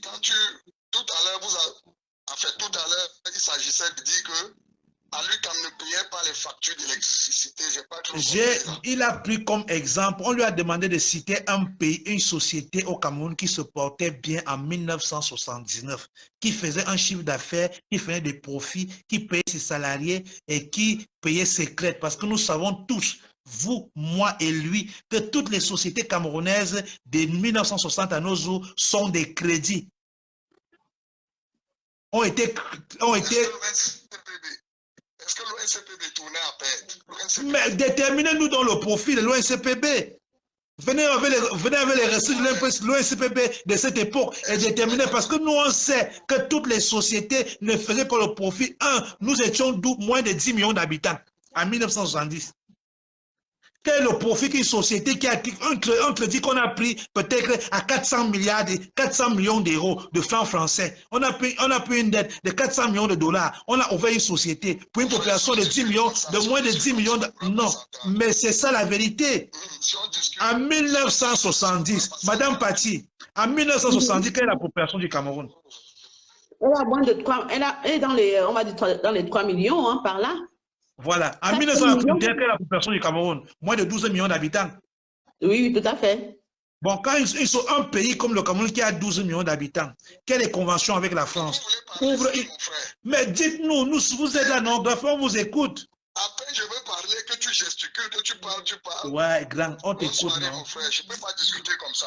quand tout à l'heure, il s'agissait de dire que à lui, quand ne payait pas les factures d'électricité, j'ai pas trop compris. Il a pris comme exemple, on lui a demandé de citer un pays, une société au Cameroun qui se portait bien en 1979, qui faisait un chiffre d'affaires, qui faisait des profits, qui payait ses salariés et qui payait ses crêtes. Parce que nous savons tous, vous, moi et lui, que toutes les sociétés camerounaises de 1960 à nos jours sont des crédits. Est-ce que l'ONCPB tournait à perte? Mais déterminez-nous dans le profil de l'ONCPB. Venez avec les ressources de l'ONCPB de cette époque et déterminez, parce que nous on sait que toutes les sociétés ne faisaient pas le profit. Nous étions moins de 10 millions d'habitants en 1970. Quel est le profit qu'une société qui a un crédit qu'on a pris peut-être à 400 millions d'euros de francs français. On a pris une dette de 400 millions de dollars. On a ouvert une société pour une population de 10 millions, de moins de 10 millions. Non, mais c'est ça la vérité. En 1970, Madame Paty, en 1970, quelle est la population du Cameroun? Elle a moins de 3, elle est dans les, on va dire dans les 3 millions, hein, par là. Voilà. En 1971, quelle est la population du Cameroun? Moins de 12 millions d'habitants. Oui, tout à fait. Bon, quand ils sont un pays comme le Cameroun qui a 12 millions d'habitants, quelle est la convention avec la France? Mais dites-nous, vous êtes là, non? On vous écoute. Après, je veux parler, que tu gesticules, que tu parles. Ouais, grand, on t'écoute, non? Mon frère, je ne peux pas discuter comme ça.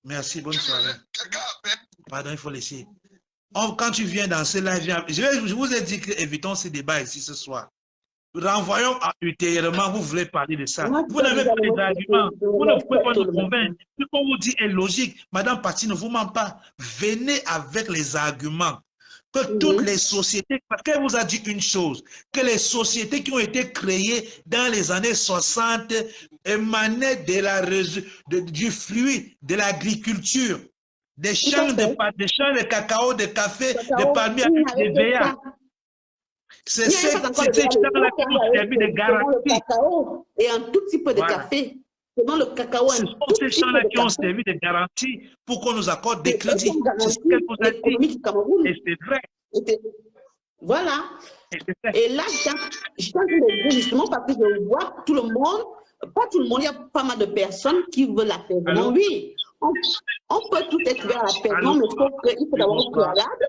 Merci, bonne soirée. Pardon, il faut laisser. Quand tu viens dans ce live, je vous ai dit que évitons ces débats ici ce soir. Renvoyons ultérieurement, vous voulez parler de ça. Vous n'avez pas les arguments, vous ne pouvez pas nous convaincre. Ce qu'on vous dit est logique. Madame Paty ne vous ment pas. Venez avec les arguments. que toutes les sociétés, parce qu'elle vous a dit une chose, que les sociétés qui ont été créées dans les années 60 émanaient du fruit de l'agriculture, des champs de cacao, de café, de palmiers avec des VA. C'est ces champs-là qui ont servi de garantie. Et un tout petit peu de café. Selon le cacao, ce sont ces champs-là qui ont servi de garantie pour qu'on nous accorde des crédits. C'est ce qu'elle vous a dit. Et c'est vrai. Voilà. Et là, je suis en train de dire justement parce que je vois tout le monde, pas tout le monde, il y a pas mal de personnes qui veulent l'apaisement. Oui, on peut tout être vers l'apaisement, mais sauf qu'il faut d'abord au préalable.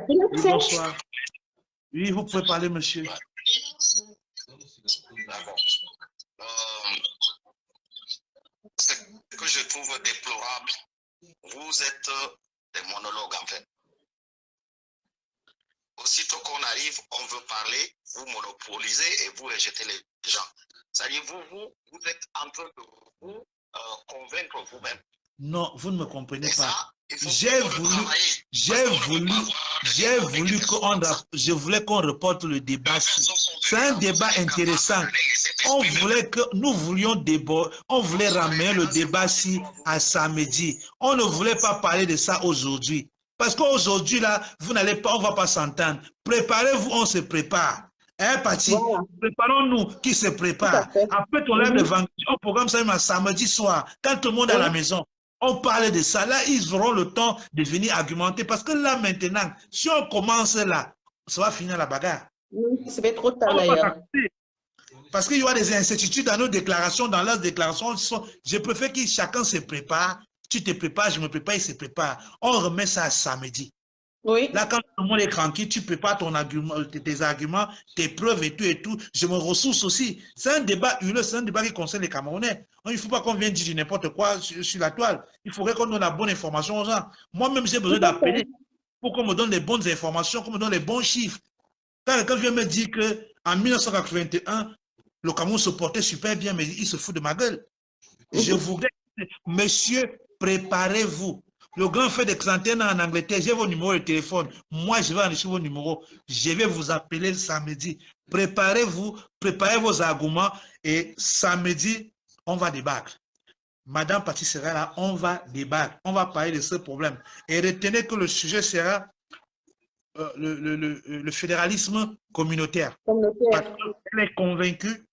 Oui, bonsoir. Oui, vous pouvez parler, monsieur. Ce que je trouve déplorable, vous êtes des monologues en fait. Aussitôt qu'on arrive, on veut parler, vous monopolisez et vous rejetez les gens. C'est-à-dire, vous êtes en train de vous convaincre vous-même. Non, vous ne me comprenez pas. Je voulais qu'on reporte le débat. C'est un débat intéressant. Nous voulions on voulait ramener le débat à samedi. On ne voulait pas parler de ça aujourd'hui. Parce qu'aujourd'hui, là, vous n'allez pas, on ne va pas s'entendre. Préparez-vous, on se prépare. Hein, Pati? Voilà. Préparons-nous qui se prépare. Après, on lève le vendredi, on programme ça même samedi soir, quand tout le monde est à la maison. On parle de ça. Là, ils auront le temps de venir argumenter. Parce que là, maintenant, si on commence là, ça va finir la bagarre. Ça va être trop tard d'ailleurs. Parce qu'il y aura des incertitudes dans nos déclarations, dans leurs déclarations. Je préfère que chacun se prépare. Tu te prépares, je me prépare, il se prépare. On remet ça à samedi. Oui. Là, quand tout le monde est tranquille, tu prépares tes arguments, tes preuves et tout. Je me ressource aussi. C'est un débat huileux, c'est un débat qui concerne les Camerounais. Il ne faut pas qu'on vienne dire n'importe quoi sur la toile. Il faudrait qu'on donne la bonne information aux gens. Moi-même, j'ai besoin d'appeler pour qu'on me donne les bonnes informations, qu'on me donne les bons chiffres. Quand quelqu'un vient me dire qu'en 1981, le Cameroun se portait super bien, mais il se fout de ma gueule. Je voudrais, monsieur, préparez-vous. Le grand fait des centaines en Angleterre, j'ai vos numéros de téléphone. Moi, je vais enregistrer vos numéros. Je vais vous appeler le samedi. Préparez-vous, préparez vos arguments et samedi, on va débattre. Madame Pati sera là, on va débattre. On va parler de ce problème. Et retenez que le sujet sera le fédéralisme communautaire. Elle est convaincue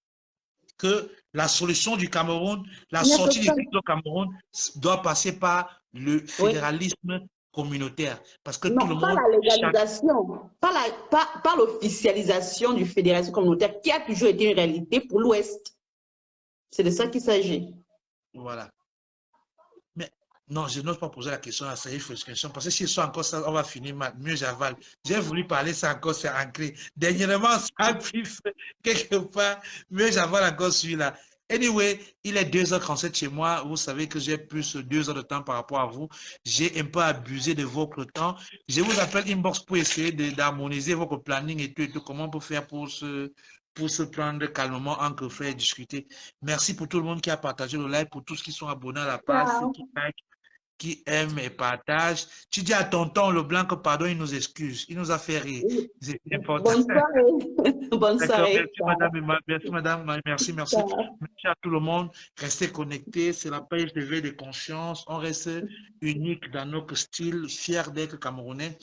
que la solution du Cameroun, la sortie du Cameroun doit passer par le fédéralisme communautaire. Parce que tout le monde... Pas la légalisation, pas l'officialisation du fédéralisme communautaire qui a toujours été une réalité pour l'Ouest. C'est de ça qu'il s'agit. Voilà. Mais non, je n'ose pas poser la question à cette question parce que si c'est encore ça, on va finir mal. Mieux j'avale. J'ai voulu parler, ça encore, c'est ancré. Dernièrement, ça pif quelque part. Mieux j'avale encore celui-là. Anyway, il est 2h37 chez moi. Vous savez que j'ai plus 2 heures de temps par rapport à vous. J'ai un peu abusé de votre temps. Je vous appelle inbox pour essayer d'harmoniser votre planning et tout. Comment on peut faire pour se prendre calmement entre frères et discuter. Merci pour tout le monde qui a partagé le live, pour tous qui sont abonnés à la page, qui aiment et partagent. Tu dis à tonton Leblanc que pardon, il nous excuse. Il nous a fait rire. C'est important. Bonne soirée. Bonne soirée. Merci madame. Merci madame. Merci. Merci à tout le monde. Restez connectés. C'est la page de veille de conscience. On reste unique dans notre style, fiers d'être Camerounais.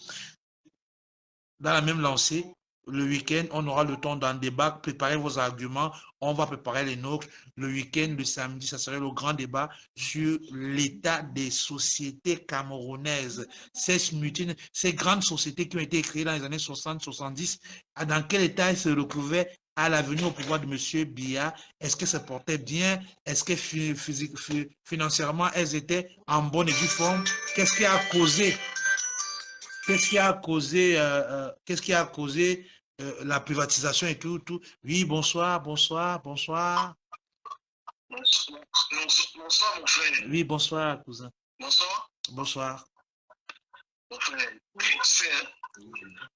Dans la même lancée. Le week-end, on aura le temps d'en débattre, préparer vos arguments, on va préparer les nôtres. Le week-end, le samedi, ça serait le grand débat sur l'état des sociétés camerounaises. Ces grandes sociétés qui ont été créées dans les années 60-70, dans quel état elles se retrouvaient à la venue au pouvoir de M. Biya? Est-ce qu'elles se portaient bien? Est-ce que financièrement, elles étaient en bonne et due forme? Qu'est-ce qui a causé la privatisation et tout? Oui, bonsoir. Bonsoir, mon frère. Oui, bonsoir, cousin. Bonsoir. Bonsoir. Mon frère,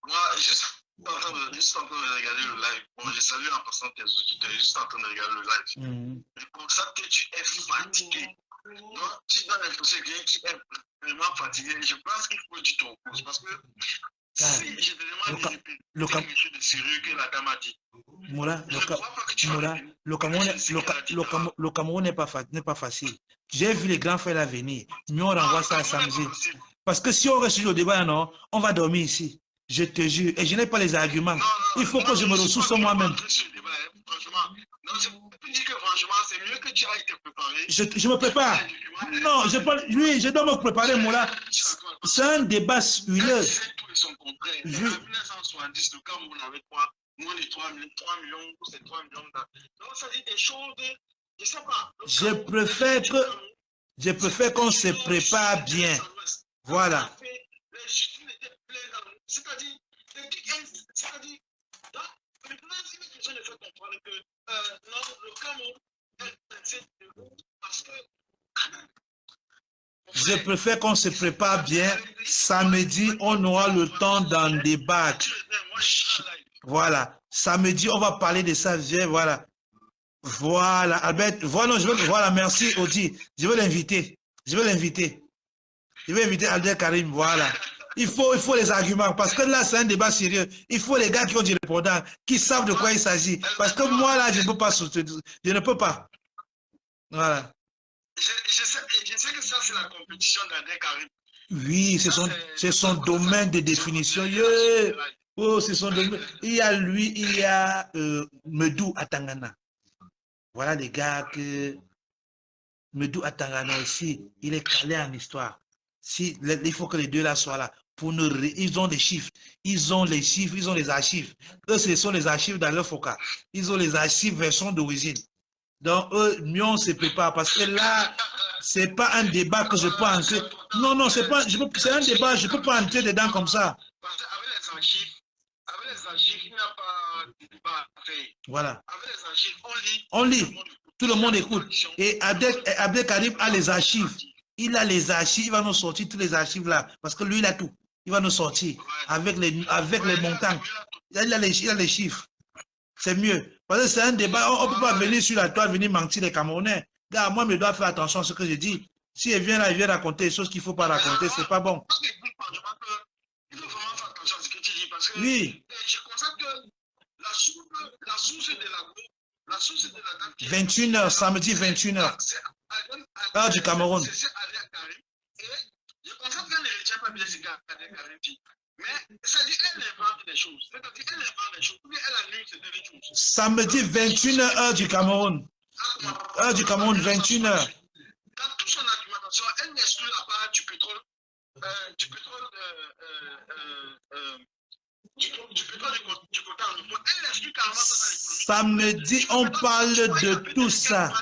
moi, juste en train de regarder le live. Bon, je salue en passant tes auditeurs, juste en train de regarder le live. Je constate que tu es fatigué. Donc, tu donnes l'impression que tu es vraiment fatigué. Je pense qu'il faut que tu te reposes parce que Si je te demande de répéter quelque chose de sérieux que la dame a dit. Moula, le Cameroun n'est pas facile. J'ai vu les grands frères là venir. Nous, on renvoie ça à samedi. Parce que si on reste sur le débat, non, on va dormir ici. Je te jure. Et je n'ai pas les arguments. Il faut que je me ressource moi-même. Franchement, non, je peux dire que franchement, c'est mieux que tu ailles te préparer. Je me prépare. Non, je dois me préparer, Moula. C'est un débat huileux. Tout et son contraire. En 1970, le Cameroun avait quoi? Moins de 3 millions, c'est 3 millions. Donc, ça dit des choses, je ne sais pas. Je préfère qu'on se prépare bien. Voilà. C'est-à-dire, maintenant, si les gens ne font comprendre que non, le Cameroun est parce que. Je préfère qu'on se prépare bien. Samedi, on aura le temps d'en débattre. Voilà. Samedi, on va parler de ça. Voilà. Voilà. Albert, voilà, merci, Audi. Je vais l'inviter. Je vais inviter Albert Karim. Voilà. Il faut les arguments. Parce que là, c'est un débat sérieux. Il faut les gars qui ont du répondant, qui savent de quoi il s'agit. Parce que moi, là, je ne peux pas soutenir. Je ne peux pas. Voilà. Je sais que ça, c'est la compétition d'Aldert Karim. Oui, c'est son domaine de définition. Yeah. Oh, c'est son domaine. Il y a lui, il y a Medou Atangana. Voilà les gars que Medou Atangana aussi, il est calé en histoire. Si, il faut que les deux là soient là. Ils ont des chiffres. Ils ont les chiffres, ils ont les archives. Eux, ce sont les archives dans leur foca. Ils ont les archives version d'origine. Donc, eux, mieux on se prépare parce que là, c'est pas un débat que je peux entrer. Non, c'est un débat, je ne peux pas entrer dedans comme ça. Parce qu'avec les archives, il n'y a pas de débat à faire. Voilà. Avec les archives, on lit. Tout le monde écoute. Et Abdel Karim a les archives. Il a les archives, il va nous sortir tous les archives là. Parce que lui, il a tout. Il va nous sortir avec les montants. Il a les chiffres. C'est mieux. Parce que c'est un débat. On ne peut pas venir sur la toile, venir mentir les Camerounais. Gars, moi, je dois faire attention à ce que je dis. Si elle vient là, il vient raconter des choses qu'il ne faut pas raconter, c'est pas bon. Il faut vraiment faire attention à ce que tu dis. Parce que oui. Je constate que la source de la date. 21h, samedi 21h. Heure du Cameroun. C'est Albert Karim. Et je constate qu'elle ne retient pas bien ce qu'Albert Karim dit. Mais ça dit qu'elle invente des choses. C'est-à-dire qu'elle invente des choses. Ou bien elle annule certaines choses. Samedi 21h, heure du Cameroun. Heure du Cameroun, 21h. Dans toute son argumentation, elle n'exclut la part du pétrole. Du pétrole du quota au niveau. Elle n'exclut carrément ça dans l'économie. Samedi, on parle de tout ça.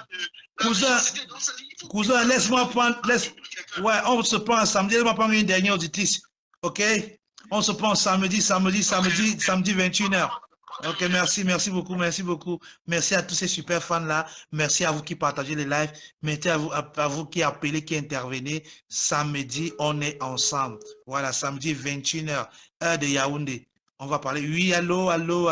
Cousin, laisse-moi prendre. Ouais, on se prend samedi. Laisse-moi prendre une dernière auditrice. OK? On se prend samedi 21h. Ok, merci beaucoup. Merci à tous ces super fans-là. Merci à vous qui partagez les lives. Merci à vous qui appelez, qui intervenez. Samedi, on est ensemble. Voilà, samedi 21h, heure de Yaoundé. On va parler. Oui, allô. Allô.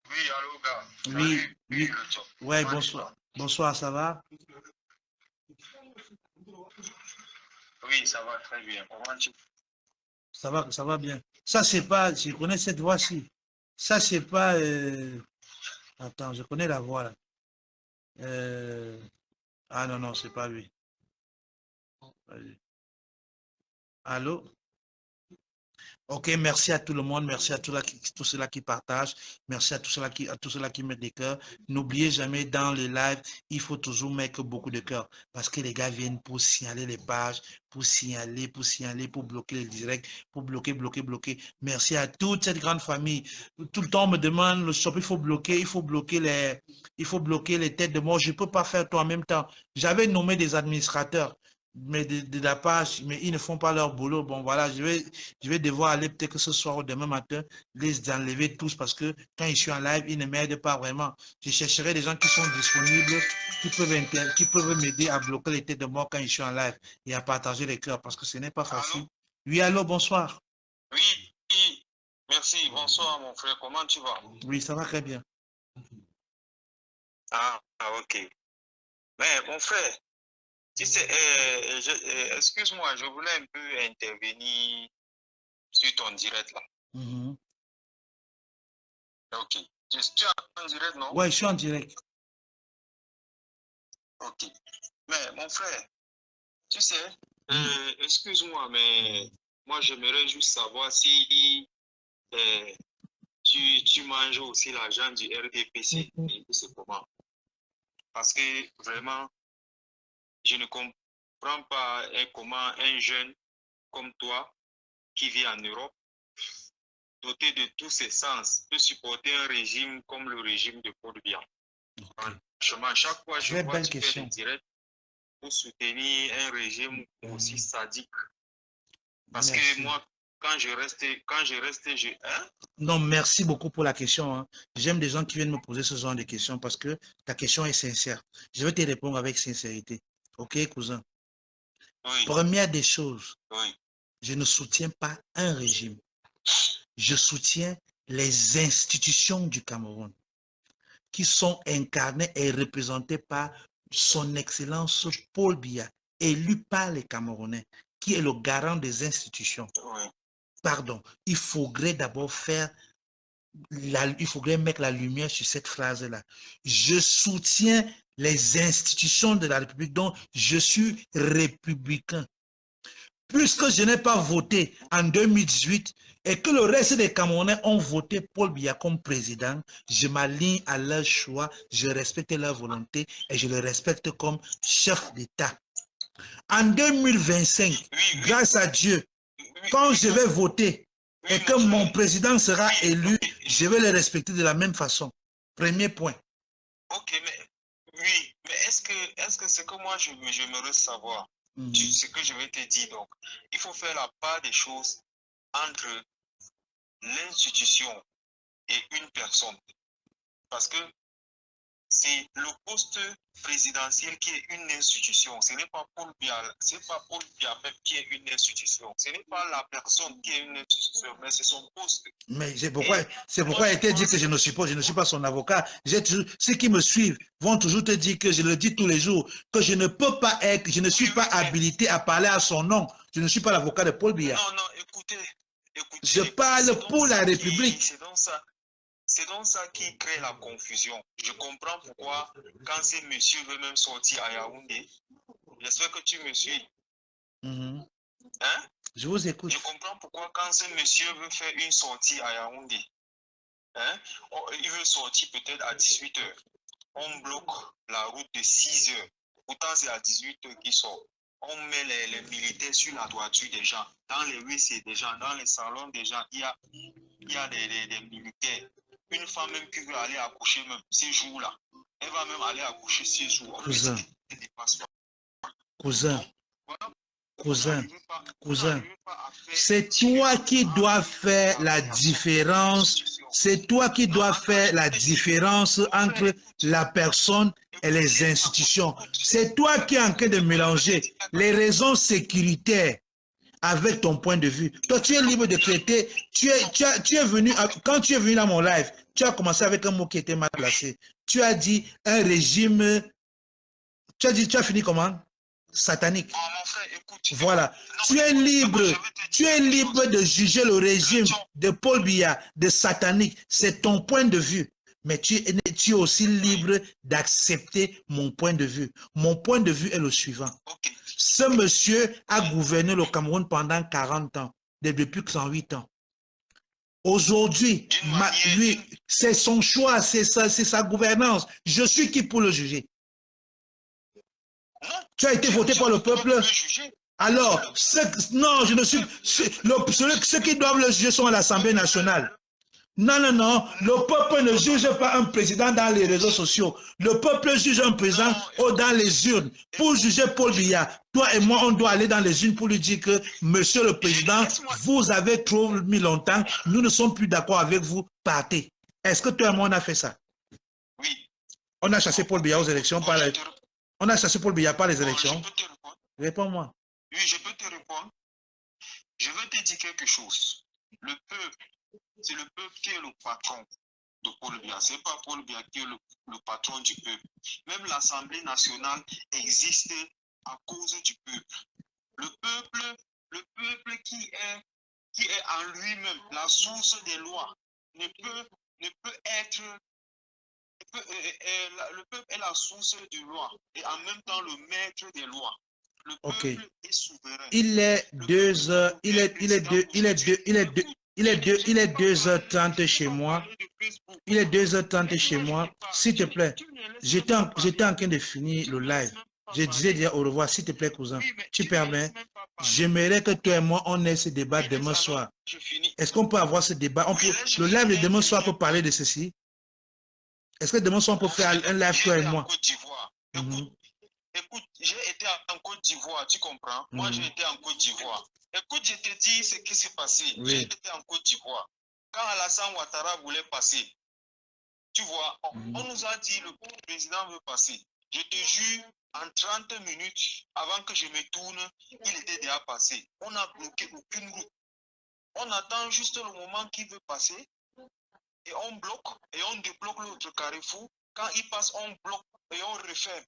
Oui, allô, gars. Oui. Ouais, bonsoir. Bonsoir, ça va? Oui, ça va très bien. Ça va bien. Ça, c'est pas... Je connais cette voix-ci. Ça, c'est pas... Attends, je connais la voix, là. Ah non, c'est pas lui. Allô? Ok, merci à tout le monde, merci à tous ceux-là qui partagent, merci à tous ceux-là qui mettent des cœurs. N'oubliez jamais, dans le live, il faut toujours mettre beaucoup de cœurs, parce que les gars viennent pour signaler les pages, pour bloquer les directs, pour bloquer. Merci à toute cette grande famille. Tout le temps, on me demande, le shop, il faut bloquer les têtes de mort. Je ne peux pas faire tout en même temps. J'avais nommé des administrateurs, mais de la page, mais ils ne font pas leur boulot. Bon, voilà, je vais devoir aller peut-être que ce soir ou demain matin, les enlever tous parce que quand je suis en live, ils ne m'aident pas vraiment. Je chercherai des gens qui sont disponibles, qui peuvent m'aider à bloquer les têtes de mort quand je suis en live et à partager les cœurs parce que ce n'est pas facile. Allô? Oui, allô, bonsoir. Oui, merci, bonsoir mon frère, comment tu vas? Oui, ça va très bien. Ah, ok. Mais mon frère, tu sais, excuse-moi, je voulais un peu intervenir sur ton direct là. Ok. Tu es en direct, non? Ouais, je suis en direct. Ok. Mais mon frère, tu sais, excuse-moi, mais moi j'aimerais juste savoir si tu manges aussi l'argent du RDPC. Et c'est comment? Parce que vraiment, je ne comprends pas comment un jeune comme toi qui vit en Europe, doté de tous ses sens, peut supporter un régime comme le régime de Paul Biya. Franchement, chaque fois je vois tu fais des directs pour soutenir un régime aussi sadique. Parce que moi, quand je reste, hein? Non, merci beaucoup pour la question. Hein. J'aime des gens qui viennent me poser ce genre de questions parce que ta question est sincère. Je vais te répondre avec sincérité. Ok, cousin? Oui. Première des choses, Oui. je ne soutiens pas un régime. Je soutiens les institutions du Cameroun qui sont incarnées et représentées par son Excellence Paul Biya, élu par les Camerounais, qui est le garant des institutions. Oui. Pardon, il faudrait d'abord il faudrait mettre la lumière sur cette phrase-là. Je soutiens les institutions de la République, donc je suis républicain. Puisque je n'ai pas voté en 2018 et que le reste des Camerounais ont voté Paul Biya comme président, je m'aligne à leur choix, je respecte leur volonté et je le respecte comme chef d'État. En 2025, grâce à Dieu, quand je vais voter et que mon président sera élu, je vais le respecter de la même façon. Premier point. Ok, mais oui, mais est-ce que ce que moi j'aimerais savoir, ce que je vais te dire, donc, il faut faire la part des choses entre l'institution et une personne. Parce que c'est le poste présidentiel qui est une institution. Ce n'est pas Paul Biya, c'est pas Paul Biya qui est une institution. Ce n'est pas la personne qui est une institution, mais c'est son poste. Mais c'est pourquoi il était dit que je ne suis pas son avocat. Ceux qui me suivent vont toujours te dire que je le dis tous les jours, que je ne peux pas être, je ne suis pas habilité à parler à son nom. Je ne suis pas l'avocat de Paul Biya. Non, écoutez, je parle pour la République. C'est donc ça qui crée la confusion. Je comprends pourquoi, quand ces messieurs veulent même sortir à Yaoundé, j'espère que tu me suis. Hein? Je vous écoute. Je comprends pourquoi, quand ces messieurs veulent faire une sortie à Yaoundé, hein, ils veulent sortir peut-être à 18 h. On bloque la route de 6 h. Pourtant, c'est à 18 h qu'ils sortent. On met les militaires sur la toiture des gens, dans les WC des gens, dans les salons des gens. Il y a des militaires. Une femme même qui veut aller accoucher même ces jours-là, elle va même aller accoucher ces jours. Cousin, c'est toi qui dois faire la différence. C'est toi qui dois faire la différence entre la personne et les institutions. C'est toi qui es en train de mélanger les raisons sécuritaires avec ton point de vue. Toi, tu es libre de traiter. Tu es venu, quand tu es venu dans mon live, tu as commencé avec un mot qui était mal placé. Tu as dit un régime. Tu as fini comment? Satanique. Voilà. Tu es libre de juger le régime de Paul Biya de satanique. C'est ton point de vue. Mais tu es aussi libre d'accepter mon point de vue. Mon point de vue est le suivant. Ce monsieur a gouverné le Cameroun pendant 40 ans, depuis 108 ans. Aujourd'hui, lui, c'est son choix, c'est sa gouvernance. Je suis qui pour le juger? Tu as été voté par le peuple. Alors, non, je ne suis... Ceux qui doivent le juger sont à l'Assemblée nationale. Non, le peuple ne juge pas un président dans les réseaux sociaux. Le peuple juge un président dans les urnes. Pour juger Paul Biya, toi et moi, on doit aller dans les urnes pour lui dire que, monsieur le président, vous avez trop mis longtemps, nous ne sommes plus d'accord avec vous, partez. Est-ce que toi et moi, on a fait ça? Oui. On a chassé Paul Biya aux élections par les... On a chassé Paul Biya par les élections. Réponds-moi. Oui, je peux te répondre. Je veux te dire quelque chose. Le peuple, c'est le peuple qui est le patron. de Paul Biya. Ce n'est pas Paul Biya qui est le patron du peuple. Même l'Assemblée nationale existe à cause du peuple. Le peuple qui est en lui-même la source des lois, ne peut être... Le peuple est la source des lois et en même temps le maître des lois. Le peuple est souverain. Il est 2h, il est 2h30 chez moi. Il est 2h30 chez moi. S'il te plaît, j'étais en train de finir le live. Je disais déjà au revoir, s'il te plaît, cousin. Tu permets? J'aimerais que toi et moi, on ait ce débat demain soir. Est-ce qu'on peut avoir ce débat? Le live de demain soir peut parler de ceci? Est-ce que demain soir, on peut faire un live toi et moi? Écoute, j'ai été en Côte d'Ivoire, tu comprends? Moi, j'ai été en Côte d'Ivoire. Écoute, je te dis ce qui s'est passé. Oui. J'ai été en Côte d'Ivoire. Quand Alassane Ouattara voulait passer, tu vois, on nous a dit le président veut passer. Je te jure, en 30 minutes, avant que je me tourne, il était déjà passé. On n'a bloqué aucune route. On attend juste le moment qu'il veut passer et on bloque et on débloque l'autre carrefour. Quand il passe, on bloque et on referme.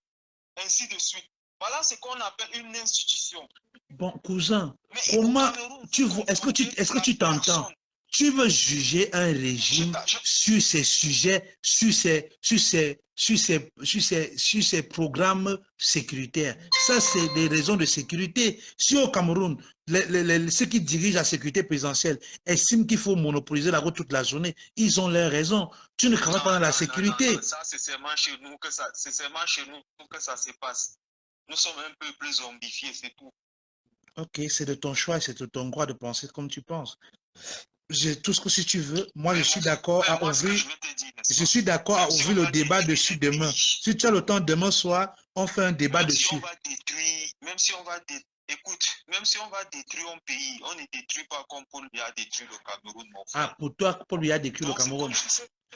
Ainsi de suite. Voilà ce qu'on appelle une institution. Bon, cousin, comment tu vois, est-ce que tu t'entends? Tu veux juger un régime sur ces sujets, sur ces programmes sécuritaires. Ça, c'est des raisons de sécurité. Si au Cameroun, ceux qui dirigent la sécurité présidentielle estiment qu'il faut monopoliser la route toute la journée, ils ont leurs raisons. Tu ne travailles pas dans la sécurité. Non, ça, c'est seulement chez nous que ça se passe. Nous sommes un peu plus zombifiés, c'est tout. Ok, c'est de ton choix, c'est de ton droit de penser comme tu penses. Tout ce que si tu veux, moi je suis d'accord à ouvrir. Je suis d'accord à ouvrir le débat dessus demain. Si tu as le temps demain soir, on fait un débat dessus. Même si on va détruire un pays, on ne détruit pas comme Paul Biya a détruit le Cameroun. Ah, pour toi, Paul Biya a détruit le Cameroun.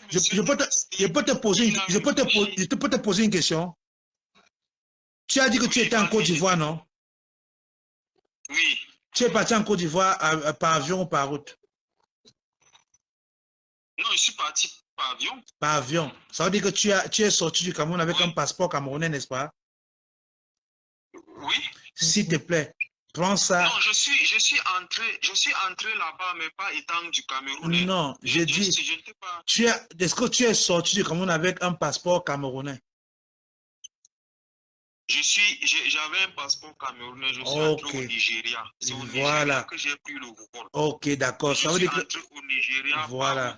Je peux te poser une question. Tu as dit que tu étais en Côte d'Ivoire, non? Oui. Tu es parti en Côte d'Ivoire par avion ou par route? Non, je suis parti par avion. Par avion. Ça veut dire que tu es sorti du Cameroun avec un passeport camerounais, n'est-ce pas? Oui. S'il te plaît, prends ça. Non, je suis entré là-bas, mais pas étant du Cameroun. Non, j'ai dit, est-ce que tu es sorti du Cameroun avec un passeport camerounais? J'avais un passeport camerounais, je suis entré au Nigeria. C'est au Nigeria que j'ai pris le vol. Ok, d'accord. Ça veut dire que... au Nigeria. Voilà.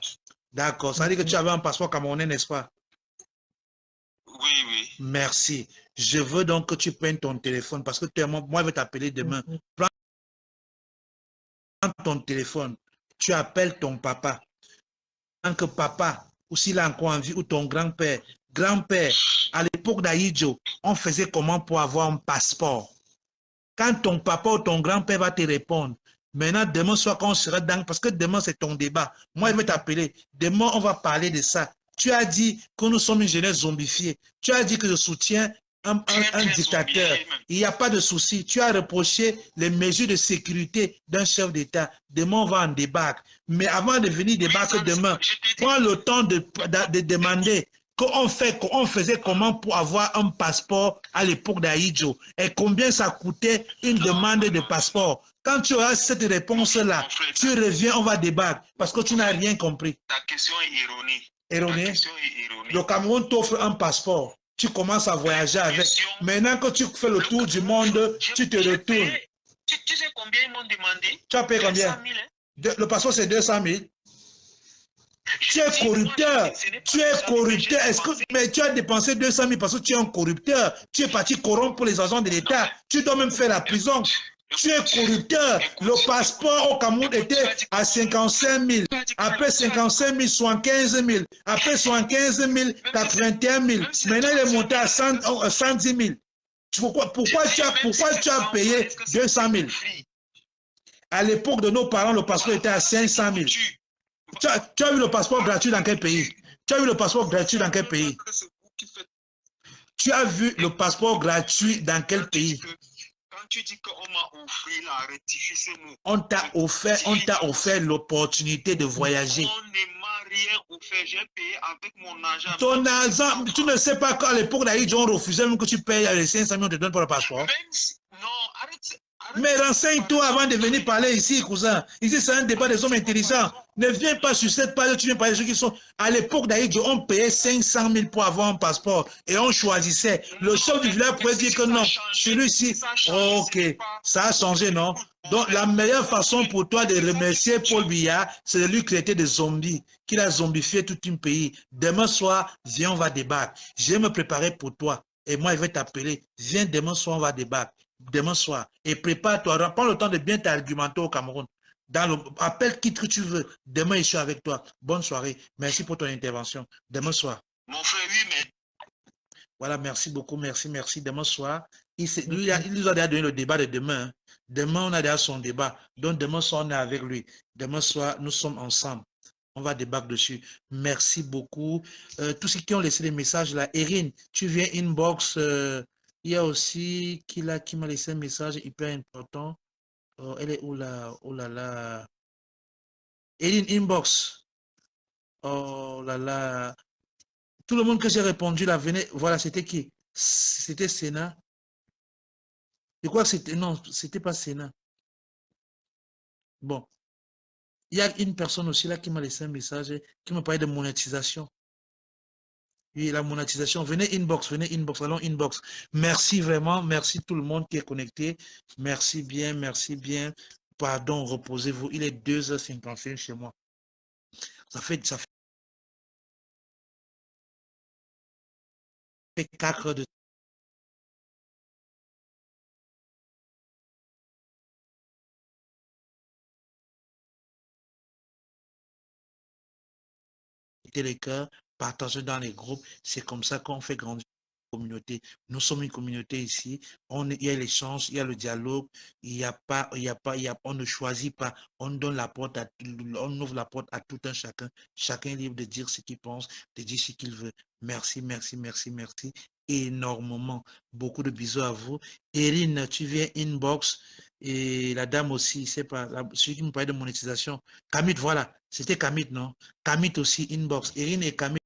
D'accord. Ça veut dire que tu avais un passeport camerounais, n'est-ce pas? Oui, oui. Merci. Je veux donc que tu prennes ton téléphone parce que moi, je vais t'appeler demain. Prends ton téléphone. Tu appelles ton papa. Tant que papa, ou s'il a encore envie, ou ton grand-père. Grand-père, à l'époque d'Aïdjo, on faisait comment pour avoir un passeport? Quand ton papa ou ton grand-père va te répondre, maintenant, demain soir, quand on sera dans, parce que demain, c'est ton débat. Moi, je vais t'appeler. Demain, on va parler de ça. Tu as dit que nous sommes une jeunesse zombifiée. Tu as dit que je soutiens un dictateur. Il n'y a pas de souci. Tu as reproché les mesures de sécurité d'un chef d'État. Demain, on va en débattre. Mais avant de venir débattre demain, prends le temps de demander qu'on faisait comment pour avoir un passeport à l'époque d'Aïdjo et combien ça coûtait une demande de passeport. Quand tu auras cette réponse-là, tu reviens, on va débattre parce que tu n'as rien compris. Ta question est erronée. Erronée. Le Cameroun t'offre un passeport. Tu commences à voyager avec. Maintenant que tu fais le tour du monde, tu te retournes. Tu sais combien ils m'ont demandé? Tu as payé combien? 200 000, hein? Le passeport, c'est 200 000. Tu es corrupteur. Tu es corrupteur. Mais tu as dépensé 200 000 parce que tu es un corrupteur. Tu es parti corrompre les agents de l'État. Tu dois même faire la prison. Tu es corrupteur. Le passeport au Cameroun était à 55 000. Après 55 000, 75 000. Après 75 000, 81 000. Maintenant, il est monté à 110 000. Pourquoi tu as payé 200 000? À l'époque de nos parents, le passeport était à 500 000. Tu as eu le passeport gratuit dans quel pays? Tu as eu le passeport gratuit dans quel pays? Tu as vu le passeport gratuit dans quel pays? tu dis qu'on m'a offert la rectifier ce mot. On t'a offert l'opportunité de voyager. On ne m'a rien offert. J'ai payé avec mon argent. Ton argent, tu ne sais pas qu'à l'époque d'Aïe, on refusait même que tu payes les 500 000, on te donne pour le passeport. Même si, non, arrête. Mais renseigne-toi avant de venir parler ici, cousin. Ici, c'est un débat des hommes intelligents. Ne viens pas sur cette page, tu viens parler de ceux qui sont... À l'époque d'Aïdjo, on payait 500 000 pour avoir un passeport et on choisissait. Le chef du village pouvait dire que non, celui-ci... Ok, ça a changé, non? Donc, la meilleure façon pour toi de remercier Paul Biya, c'est de lui créer des zombies, qu'il a zombifié tout un pays. Demain soir, viens, on va débattre. Je vais me préparer pour toi. Et moi, je vais t'appeler. Viens, demain soir, on va débattre. Demain soir. Et prépare-toi. Prends le temps de bien t'argumenter au Cameroun. Appelle qui que tu veux. Demain, je suis avec toi. Bonne soirée. Merci pour ton intervention. Demain soir. Mon frère, oui, mais... Voilà, merci beaucoup. Merci. Demain soir. Il nous a déjà donné le débat de demain. Demain, on a déjà son débat. Donc, demain soir, on est avec lui. Demain soir, nous sommes ensemble. On va débattre dessus. Merci beaucoup. Tous ceux qui ont laissé des messages là. Erin, tu viens inbox. Il y a aussi qui m'a laissé un message hyper important. Oh, elle est où là? Oh là là. Erin inbox. Oh là là. Tout le monde que j'ai répondu là, venez. Voilà, c'était qui? C'était Sénat. Je crois que c'était... Non, c'était pas Sénat. Bon. Il y a une personne aussi là qui m'a laissé un message, qui m'a parlé de monétisation. Oui, la monétisation. Venez inbox, allons inbox. Merci vraiment, merci tout le monde qui est connecté. Merci bien, merci bien. Pardon, reposez-vous. Il est 2h51 chez moi. Ça fait 4 heures de les cœurs, partagez dans les groupes. C'est comme ça qu'on fait grandir la communauté. Nous sommes une communauté ici. Il y a l'échange, il y a le dialogue. On ne choisit pas. On donne la porte on ouvre la porte à tout un chacun. Chacun est libre de dire ce qu'il pense, de dire ce qu'il veut. Merci énormément. Beaucoup de bisous à vous. Erin, tu viens inbox. Et la dame aussi, c'est pas celui qui me parlait de monétisation. Kamit, voilà. C'était Kamit, non? Kamit aussi, inbox. Erin et Kamit.